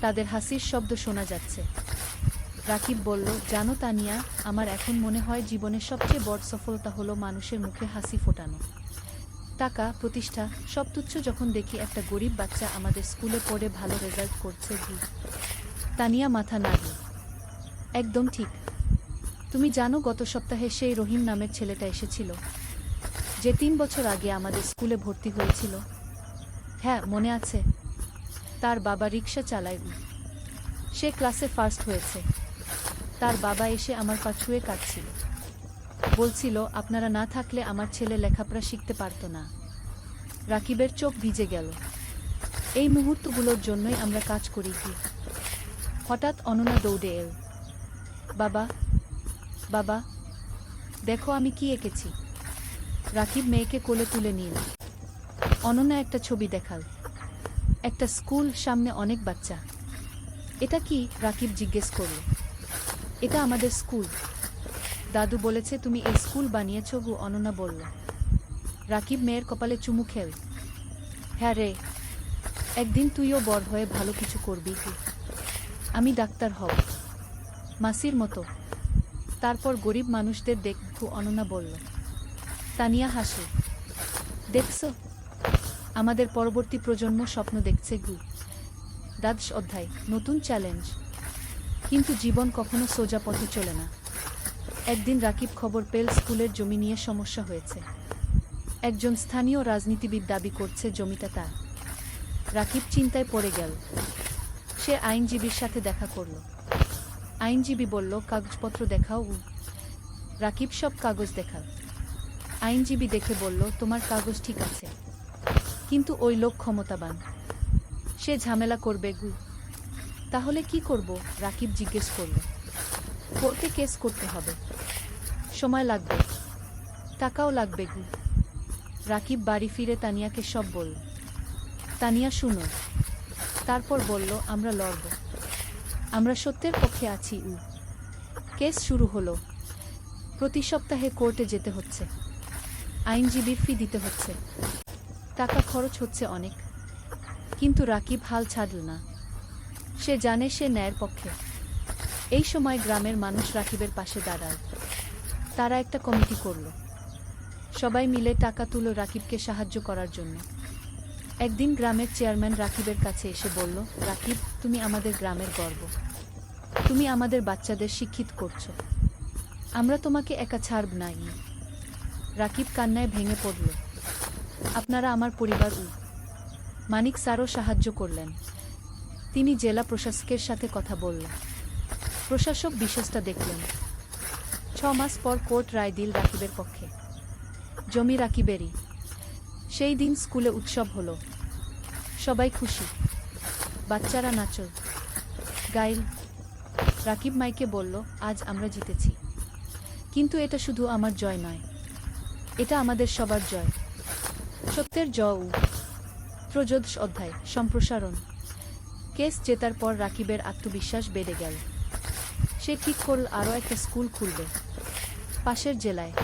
Speaker 1: তাদের হাসির শব্দ শোনা যাচ্ছে। রাকিব বলল, জানো তানিয়া, আমার এখন মনে হয় জীবনের সবচেয়ে বড় সফলতা হলো মানুষের মুখে হাসি ফোটানো। টাকা, প্রতিষ্ঠা সব তুচ্ছ যখন দেখি একটা গরিব বাচ্চা আমাদের স্কুলে পড়ে ভালো রেজাল্ট করছে। তানিয়া মাথা নাড়ল। একদম ঠিক। তুমি জানো, গত সপ্তাহে সেই রহিম নামের ছেলেটা এসেছিল, যে 3 বছর আগে আমাদের স্কুলে ভর্তি হয়েছিল। হ্যাঁ, মনে আছে। তার বাবা রিকশা চালায়। সে ক্লাসে ফার্স্ট হয়েছে। তার বাবা এসে আমার পা ছুঁয়ে কাঁদছিল। বলছিল, আপনারা না থাকলে আমার ছেলে লেখাপড়া শিখতে পারত না। রাকিবের চোখ ভিজে গেল। এই মুহূর্তগুলোর জন্যই আমরা কাজ করি। কি হঠাৎ অননা দৌড়ে এল। বাবা, বাবা, দেখো আমি কি এঁকেছি। রাকিব মেয়েকে কোলে তুলে নিল। অননা একটা ছবি দেখাল। একটা স্কুল, সামনে অনেক বাচ্চা। এটা কি? রাকিব জিজ্ঞেস করল। এটা আমাদের স্কুল। দাদু বলেছে তুমি এই স্কুল বানিয়েছ গো, অননা বলল। রাকিব মেয়ের কপালে চুমু খেল। হ্যাঁ রে, একদিন তুইও বড় হয়ে ভালো কিছু করবি কি? আমি ডাক্তার হব, মাসির মতো। তারপর গরিব মানুষদের দেখবো, অননা বলল। তানিয়া হাসে। দেখছ, আমাদের পরবর্তী প্রজন্ম স্বপ্ন দেখছে গু। দ্বাদশ অধ্যায়, নতুন চ্যালেঞ্জ। কিন্তু জীবন কখনো সোজা পথে চলে না। একদিন রাকিব খবর পেল স্কুলের জমি নিয়ে সমস্যা হয়েছে। একজন স্থানীয় রাজনীতিবিদ দাবি করছে জমিটা তার। রাকিব চিন্তায় পড়ে গেল। সে আইনজীবীর সাথে দেখা করল। আইনজীবী বলল, কাগজপত্র দেখাও। রাকিব সব কাগজ দেখাল। আইনজীবী দেখে বলল, তোমার কাগজ ঠিক আছে, কিন্তু ওই লোক ক্ষমতাবান। সে ঝামেলা করবে গু। তাহলে কি করব? রাকিব জিজ্ঞেস করল। কোর্টে কেস করতে হবে। সময় লাগবে, টাকাও লাগবে গু। রাকিব বাড়ি ফিরে তানিয়াকে সব বলল। তানিয়া শুনো। তারপর বলল, আমরা লড়ব। আমরা সত্যের পক্ষে আছি। কেস শুরু হলো। প্রতি সপ্তাহে কোর্টে যেতে হচ্ছে। আইনজীবীর ফি দিতে হচ্ছে। টাকা খরচ হচ্ছে অনেক। কিন্তু রাকিব হাল ছাড়ল না। সে জানে সে ন্যায়ের পক্ষে। এই সময় গ্রামের মানুষ রাকিবের পাশে দাঁড়াল। তারা একটা কমিটি করল। সবাই মিলে টাকা তুলল রাকিবকে সাহায্য করার জন্য। একদিন গ্রামের চেয়ারম্যান রাকিবের কাছে এসে বলল, রাকিব, তুমি আমাদের গ্রামের গর্ব। তুমি আমাদের বাচ্চাদের শিক্ষিত করছো। আমরা তোমাকে একা ছাড়ব না। রাকিব কান্নায় ভেঙে পড়ল। আপনারা আমার পরিবার। মানিক স্যারও সাহায্য করলেন। তিনি জেলা প্রশাসকের সাথে কথা বললেন। প্রশাসক বিষয়টা দেখলেন। 6 মাস পর কোর্ট রায় দিল রাকিবের পক্ষে। জমি রাকিবেরই। সেই দিন স্কুলে উৎসব হলো। সবাই খুশি। বাচ্চারা নাচল, গাইল। রাকিব মাইকে বলল, আজ আমরা জিতেছি। কিন্তু এটা শুধু আমার জয় নয়, এটা আমাদের সবার জয়। সত্যের জয়। ত্রয়োদশ অধ্যায়, সম্প্রসারণ। কেস জেতার পর রাকিবের আত্মবিশ্বাস বেড়ে গেল। সে ঠিক করল আরও একটা স্কুল খুলবে, পাশের জেলায়।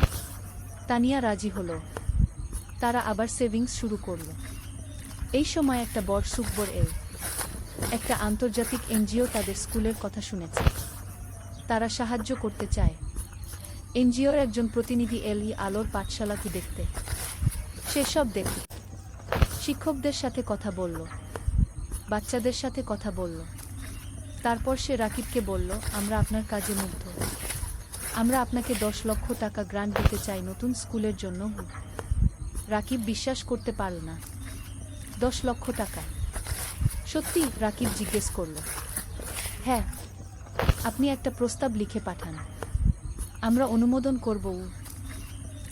Speaker 1: তানিয়া রাজি হল। তারা আবার সেভিংস শুরু করল। এই সময় একটা বড় সুখবর এল। একটা আন্তর্জাতিক এনজিও তাদের স্কুলের কথা শুনেছে। তারা সাহায্য করতে চায়। এনজিওর একজন প্রতিনিধি এল আলোর পাঠশালাকে দেখতে। সে সব দেখল। শিক্ষকদের সাথে কথা বলল, বাচ্চাদের সাথে কথা বলল। তারপর সে রাকিবকে বলল, আমরা আপনার কাজে মুগ্ধ। আমরা আপনাকে 10 লক্ষ টাকা গ্রান্ট দিতে চাই নতুন স্কুলের জন্য। রাকিব বিশ্বাস করতে পারল না। 10 লক্ষ টাকা? সত্যি? রাকিব জিজ্ঞেস করল। হ্যাঁ। আপনি একটা প্রস্তাব লিখে পাঠান, আমরা অনুমোদন করব।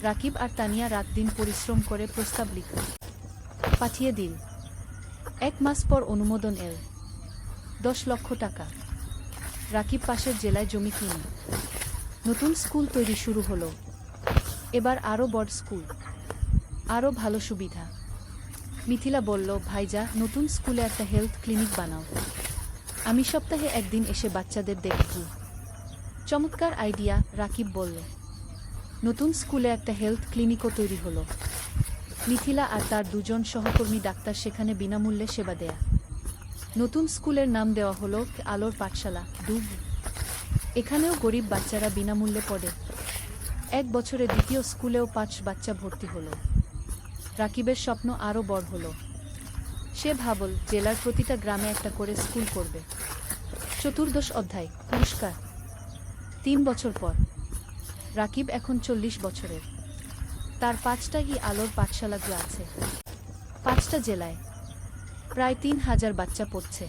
Speaker 1: রাকিব আর তানিয়া রাত দিন পরিশ্রম করে প্রস্তাব লিখল, পাঠিয়ে দিল। 1 মাস পর অনুমোদন এল। 10 লক্ষ টাকা। রাকিব পাশের জেলায় জমি কিনে নতুন স্কুল তৈরি শুরু হলো। এবার আরও বড় স্কুল, আরও ভালো সুবিধা। মিথিলা বলল, ভাইজা, নতুন স্কুলে একটা হেলথ ক্লিনিক বানাও। আমি সপ্তাহে একদিন এসে বাচ্চাদের দেখব। চমৎকার আইডিয়া, রাকিব বলল। নতুন স্কুলে একটা হেলথ ক্লিনিকও তৈরি হলো। মিথিলা আর তার 2 জন সহকর্মী ডাক্তার সেখানে বিনামূল্যে সেবা দেয়া। নতুন স্কুলের নাম দেওয়া হলো আলোর পাঠশালা, ডুব। এখানেও গরিব বাচ্চারা বিনামূল্যে পড়ে। 1 বছরে দ্বিতীয় স্কুলেও 5 বাচ্চা ভর্তি হলো। রাকিবের স্বপ্ন আরও বড় হলো। সে ভাবল, জেলার প্রতিটা গ্রামে একটা করে স্কুল করবে। চতুর্দশ অধ্যায়, পুরস্কার। 3 বছর পর রাকিব এখন 40 বছরের। তার 5টা আলোর পাঠশালাগুলো আছে, 5টা জেলায়। প্রায় 3000 বাচ্চা পড়ছে।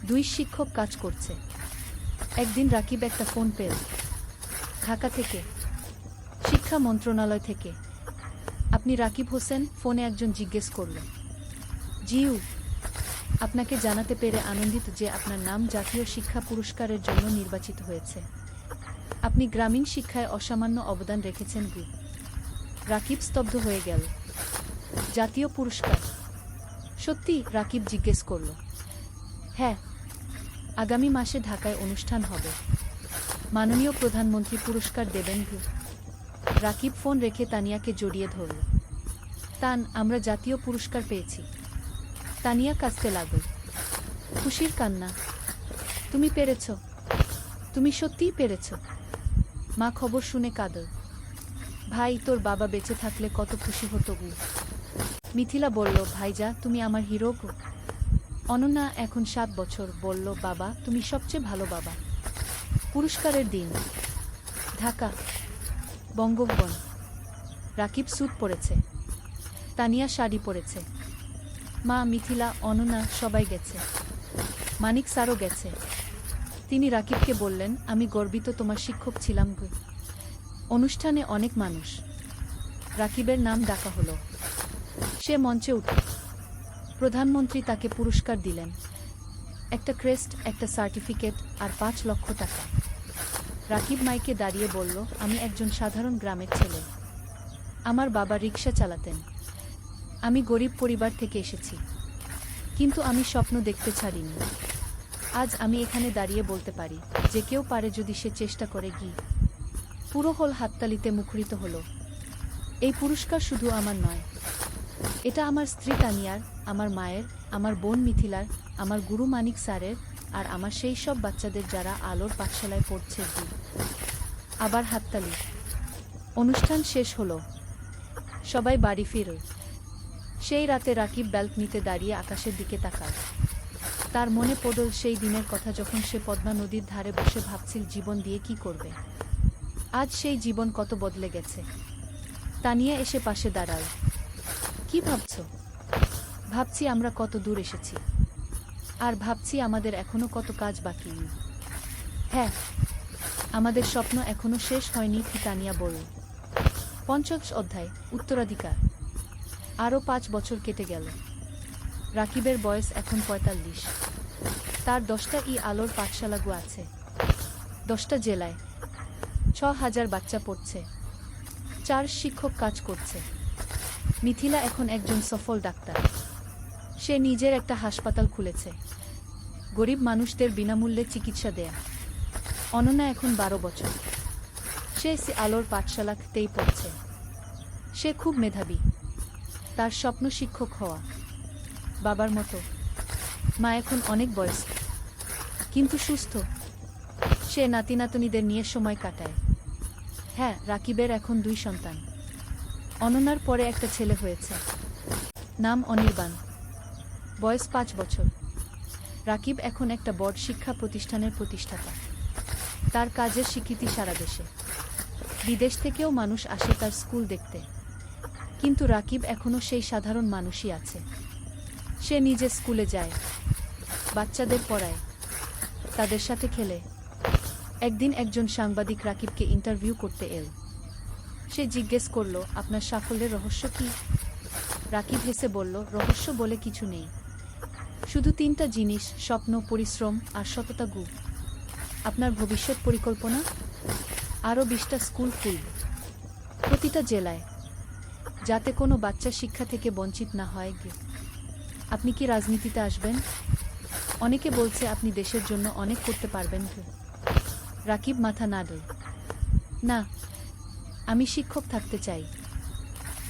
Speaker 1: 2 শিক্ষক কাজ করছে। একদিন রাকিব একটা ফোন পেল, ঢাকা থেকে, শিক্ষা মন্ত্রণালয় থেকে। আপনি রাকিব হোসেন? ফোনে একজন জিজ্ঞেস করল। জিউ, আপনাকে জানাতে পেরে আনন্দিত যে আপনার নাম জাতীয় শিক্ষা পুরস্কারের জন্য নির্বাচিত হয়েছে। আপনি গ্রামীণ শিক্ষায় অসামান্য অবদান রেখেছেন। রাকিব স্তব্ধ হয়ে গেল। জাতীয় পুরস্কার? সত্যি? রাকিব জিজ্ঞেস করল। হ্যাঁ, আগামী মাসে ঢাকায় অনুষ্ঠান হবে। মাননীয় প্রধানমন্ত্রী পুরস্কার দেবেন। রাকিব ফোন রেখে তানিয়াকে জড়িয়ে ধরল। তান, আমরা জাতীয় পুরস্কার পেয়েছি। তানিয়া কাঁদতে লাগল। খুশির কান্না। তুমি পেরেছ, তুমি সত্যিই পেরেছ। মা খবর শুনে কাঁদল। ভাই, তোর বাবা বেঁচে থাকলে কত খুশি হতো। মিথিলা বলল, ভাইজা, তুমি আমার হিরো। অনন্যা, এখন 7 বছর, বলল, বাবা, তুমি সবচেয়ে ভালো বাবা। পুরস্কারের দিন, ঢাকা, বঙ্গভবন। রাকিব স্যুট পরেছে, তানিয়া শাড়ি পরেছে। মা, মিথিলা, অনন্যা সবাই গেছে। মানিক স্যারও গেছে। তিনি রাকিবকে বললেন, আমি গর্বিত তোমার শিক্ষক ছিলাম। অনুষ্ঠানে অনেক মানুষ। রাকিবের নাম ডাকা হলো। সে মঞ্চে উঠল। প্রধানমন্ত্রী তাকে পুরস্কার দিলেন। একটা ক্রেস্ট, একটা সার্টিফিকেট আর 5 লক্ষ টাকা। রাকিব মাইকে দাঁড়িয়ে বলল, আমি একজন সাধারণ গ্রামের ছেলে। আমার বাবা রিকশা চালাতেন। আমি গরিব পরিবার থেকে এসেছি, কিন্তু আমি স্বপ্ন দেখতে ছাড়িনি। আজ আমি এখানে দাঁড়িয়ে বলতে পারি, যে কেউ পারে যদি সে চেষ্টা করে। পুরো হল হাততালিতে মুখরিত হলো। এই পুরস্কার শুধু আমার নয়, এটা আমার স্ত্রী তানিয়ার, আমার মায়ের, আমার বোন মিথিলার, আমার গুরু মানিক স্যারের, আর আমার সেই সব বাচ্চাদের যারা আলোর পাঠশালায় পড়ছে। আবার হাততালি। অনুষ্ঠান শেষ হলো। সবাই বাড়ি ফিরল। সেই রাতে রাকিব ব্যালকনিতে দাঁড়িয়ে আকাশের দিকে তাকাল। তার মনে পড়ল সেই দিনের কথা, যখন সে পদ্মা নদীর ধারে বসে ভাবছিল জীবন দিয়ে কি করবে। আজ সেই জীবন কত বদলে গেছে। তানিয়া এসে পাশে দাঁড়াল। কি ভাবছ? ভাবছি আমরা কত দূর এসেছি, আর ভাবছি আমাদের এখনো কত কাজ বাকি। হ্যাঁ, আমাদের স্বপ্ন এখনো শেষ হয়নি, তানিয়া বলল। ৫০ অধ্যায়, উত্তরাধিকার। আরও 5 বছর কেটে গেল। রাকিবের বয়স এখন ৪৫। তার 10টা আলোর পাঠশালাগু আছে, 10টা জেলায়। ৬,০০০ বাচ্চা পড়ছে। 4 শিক্ষক কাজ করছে। মিথিলা এখন একজন সফল ডাক্তার। সে নিজের একটা হাসপাতাল খুলেছে, গরিব মানুষদের বিনামূল্যে চিকিৎসা দেয়া। অনন্যা এখন 12 বছর। সে আলোর পাঠশালাতেই পড়ছে। সে খুব মেধাবী। তার স্বপ্ন শিক্ষক হওয়া, বাবার মতো। মা এখন অনেক বয়স্ক, কিন্তু সুস্থ। সে নাতিনাতনীদের নিয়ে সময় কাটায়। হ্যাঁ, রাকিবের এখন 2 সন্তান। অনন্যার পরে একটা ছেলে হয়েছে, নাম অনির্বাণ, বয়স 5 বছর। রাকিব এখন একটা বড় শিক্ষা প্রতিষ্ঠানের প্রতিষ্ঠাতা। তার কাজের স্বীকৃতি সারা দেশে, বিদেশ থেকেও মানুষ আসে তার স্কুল দেখতে। কিন্তু রাকিব এখনও সেই সাধারণ মানুষই আছে। সে নিজে স্কুলে যায়, বাচ্চাদের পড়ায়, তাদের সাথে খেলে। একদিন একজন সাংবাদিক রাকিবকে ইন্টারভিউ করতে এল। সে জিজ্ঞেস করল, আপনার সাফল্যের রহস্য কি? রাকিব হেসে বলল, রহস্য বলে কিছু নেই, শুধু 3টা জিনিস: স্বপ্ন, পরিশ্রম আর সততা। আপনার ভবিষ্যৎ পরিকল্পনা? আরও 20টা স্কুল খুলব, প্রতিটা জেলায়, যাতে কোনো বাচ্চা শিক্ষা থেকে বঞ্চিত না হয়। আপনি কি রাজনীতিতে আসবেন? অনেকে বলছে আপনি দেশের জন্য অনেক করতে পারবেন। রাকিব মাথা নাড়ল। না, আমি শিক্ষক থাকতে চাই,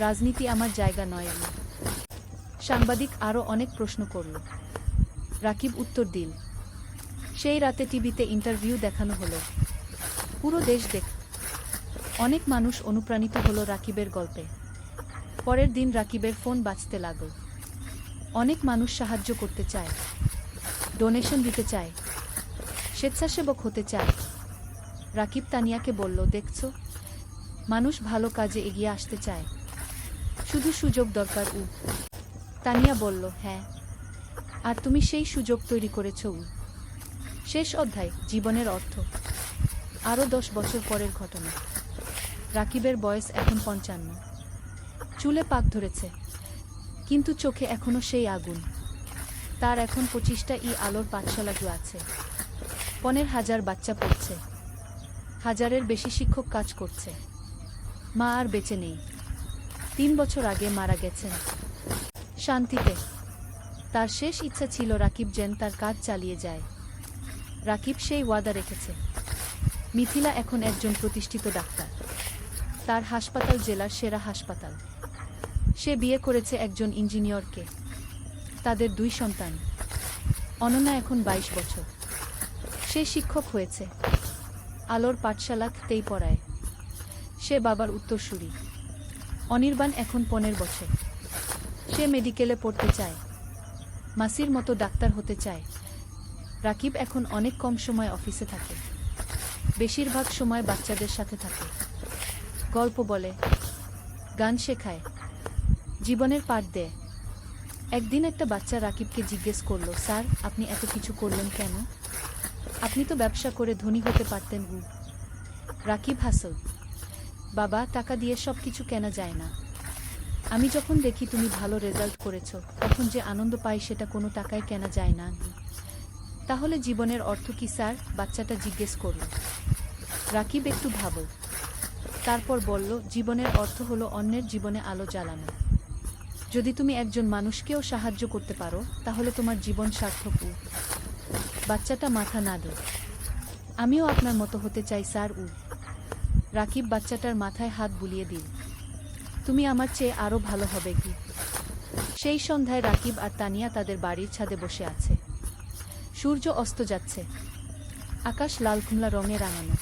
Speaker 1: রাজনীতি আমার জায়গা নয়। সাংবাদিক আরও অনেক প্রশ্ন করল। রাকিব উত্তর দিল। সেই রাতে টিভিতে ইন্টারভিউ দেখানো হলো, পুরো দেশ দেখ। অনেক মানুষ অনুপ্রাণিত হলো রাকিবের গল্পে। পরের দিন রাকিবের ফোন বাজতে লাগল। অনেক মানুষ সাহায্য করতে চায়, ডোনেশন দিতে চায়, স্বেচ্ছাসেবক হতে চায়। রাকিব তানিয়াকে বলল, দেখছো, মানুষ ভালো কাজে এগিয়ে আসতে চায়, শুধু সুযোগ দরকার। তানিয়া বলল, হ্যাঁ, আর তুমি সেই সুযোগ তৈরি করেছ। শেষ অধ্যায়, জীবনের অর্থ। আরও 10 বছর পরের ঘটনা। রাকিবের বয়স এখন 55, চুলে পাক ধরেছে, কিন্তু চোখে এখনো সেই আগুন। তার এখন 25টা আলোর পাঠশালা আছে, 15,000 বাচ্চা পড়ছে, 1000-এর বেশি শিক্ষক কাজ করছে। মা আর বেঁচে নেই, 3 বছর আগে মারা গেছেন শান্তিতে। তার শেষ ইচ্ছা ছিল রাকিব যেন তার কাজ চালিয়ে যায়। রাকিব সেই ওয়াদা রেখেছে। মিথিলা এখন একজন প্রতিষ্ঠিত ডাক্তার, তার হাসপাতাল জেলার সেরা হাসপাতাল। সে বিয়ে করেছে একজন ইঞ্জিনিয়রকে, তাদের 2 সন্তান। অনন্যা এখন 22 বছর, সে শিক্ষক হয়েছে, আলোর পাঠশালাতেই পড়ায়। সে বাবার উত্তরসূরি। অনির্বাণ এখন 15 বছর, সে মেডিকেলে পড়তে চায়, মাসির মতো ডাক্তার হতে চায়। রাকিব এখন অনেক কম সময় অফিসে থাকে, বেশিরভাগ সময় বাচ্চাদের সাথে থাকে, গল্প বলে, গান শেখায়, জীবনের পাঠ দেয়। একদিন একটা বাচ্চা রাকিবকে জিজ্ঞেস করল, স্যার, আপনি এত কিছু করলেন কেন? আপনি তো ব্যবসা করে ধনী হতে পারতেন। রাকিব হাসল, বাবা, টাকা দিয়ে সব কিছু কেনা যায় না। আমি যখন দেখি তুমি ভালো রেজাল্ট করেছ, তখন যে আনন্দ পাই সেটা কোনো টাকায় কেনা যায় না। তাহলে জীবনের অর্থ কি স্যার? বাচ্চাটা জিজ্ঞেস করল। রাকিব একটু ভাবল, তারপর বলল, জীবনের অর্থ হলো অন্যের জীবনে আলো জ্বালানো। যদি তুমি একজন মানুষকেও সাহায্য করতে পারো, তাহলে তোমার জীবন সার্থক। বাচ্চাটা মাথা নাড়ল। আমিও আপনার মতো হতে চাই স্যার। রাকিব বাচ্চাটার মাথায় হাত বুলিয়ে দিল। তুমি আমার চেয়ে আরও ভালো হবে। সেই সন্ধ্যায় রাকিব আর তানিয়া তাদের বাড়ির ছাদে বসে আছে। সূর্য অস্ত যাচ্ছে, আকাশ লাল কুমলা রঙে রাঙানো।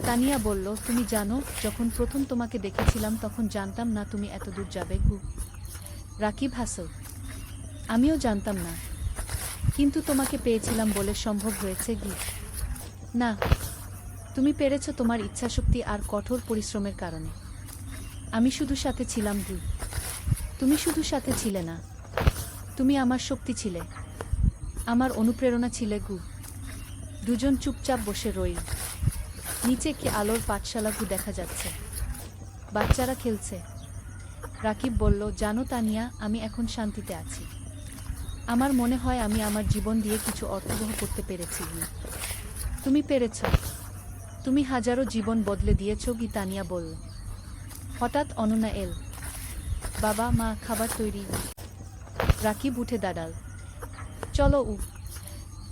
Speaker 1: তানিয়া বলল, তুমি জানো, যখন প্রথম তোমাকে দেখেছিলাম তখন জানতাম না তুমি এত দূর যাবে। রাকিব হাসল, আমিও জানতাম না, কিন্তু তোমাকে পেয়েছিলাম বলে সম্ভব হয়েছে। না, তুমি পেরেছ তোমার ইচ্ছাশক্তি আর কঠোর পরিশ্রমের কারণে। আমি শুধু সাথে ছিলাম। তুমি শুধু সাথে ছিলে না, তুমি আমার শক্তি ছিলে, আমার অনুপ্রেরণা ছিলে। দুজন চুপচাপ বসে রইল। নিচে কি আলোর পাঠশালা দেখা যাচ্ছে, বাচ্চারা খেলছে। রাকিব বলল, জানো তানিয়া, আমি এখন শান্তিতে আছি। আমার মনে হয় আমি আমার জীবন দিয়ে কিছু অর্থবহ করতে পেরেছি। তুমি পেরেছ, তুমি হাজারো জীবন বদলে দিয়েছ। তানিয়া বলল। হঠাৎ অনন্যা এল। বাবা, মা, খাবার তৈরি। রাকিব উঠে দাঁড়াল। চলো।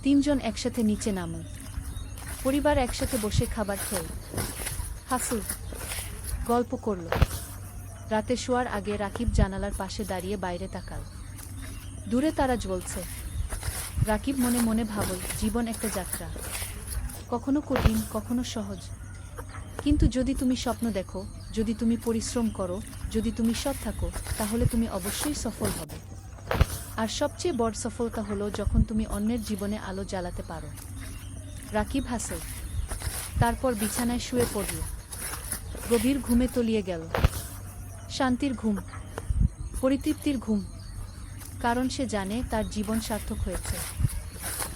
Speaker 1: 3 জন একসাথে নিচে নামল। পরিবার একসাথে বসে খাবার খেল, হাসল, গল্প করল। রাতে শোয়ার আগে রাকিব জানালার পাশে দাঁড়িয়ে বাইরে তাকাল। দূরে তারা জ্বলছে। রাকিব মনে মনে ভাবল, জীবন একটা যাত্রা, কখনো কঠিন, কখনো সহজ। কিন্তু যদি তুমি স্বপ্ন দেখো, যদি তুমি পরিশ্রম করো, যদি তুমি সৎ থাকো, তাহলে তুমি অবশ্যই সফল হবে। আর সবচেয়ে বড় সফলতা হলো যখন তুমি অন্যের জীবনে আলো জ্বালাতে পারো। রাকিব হাসে। তারপর বিছানায় শুয়ে পড়ল। গভীর ঘুমে তলিয়ে গেল। শান্তির ঘুম, পরিতৃপ্তির ঘুম। কারণ সে জানে তার জীবন সার্থক হয়েছে,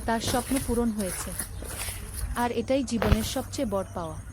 Speaker 1: তার স্বপ্ন পূরণ হয়েছে। আর এটাই জীবনের সবচেয়ে বড় পাওয়া।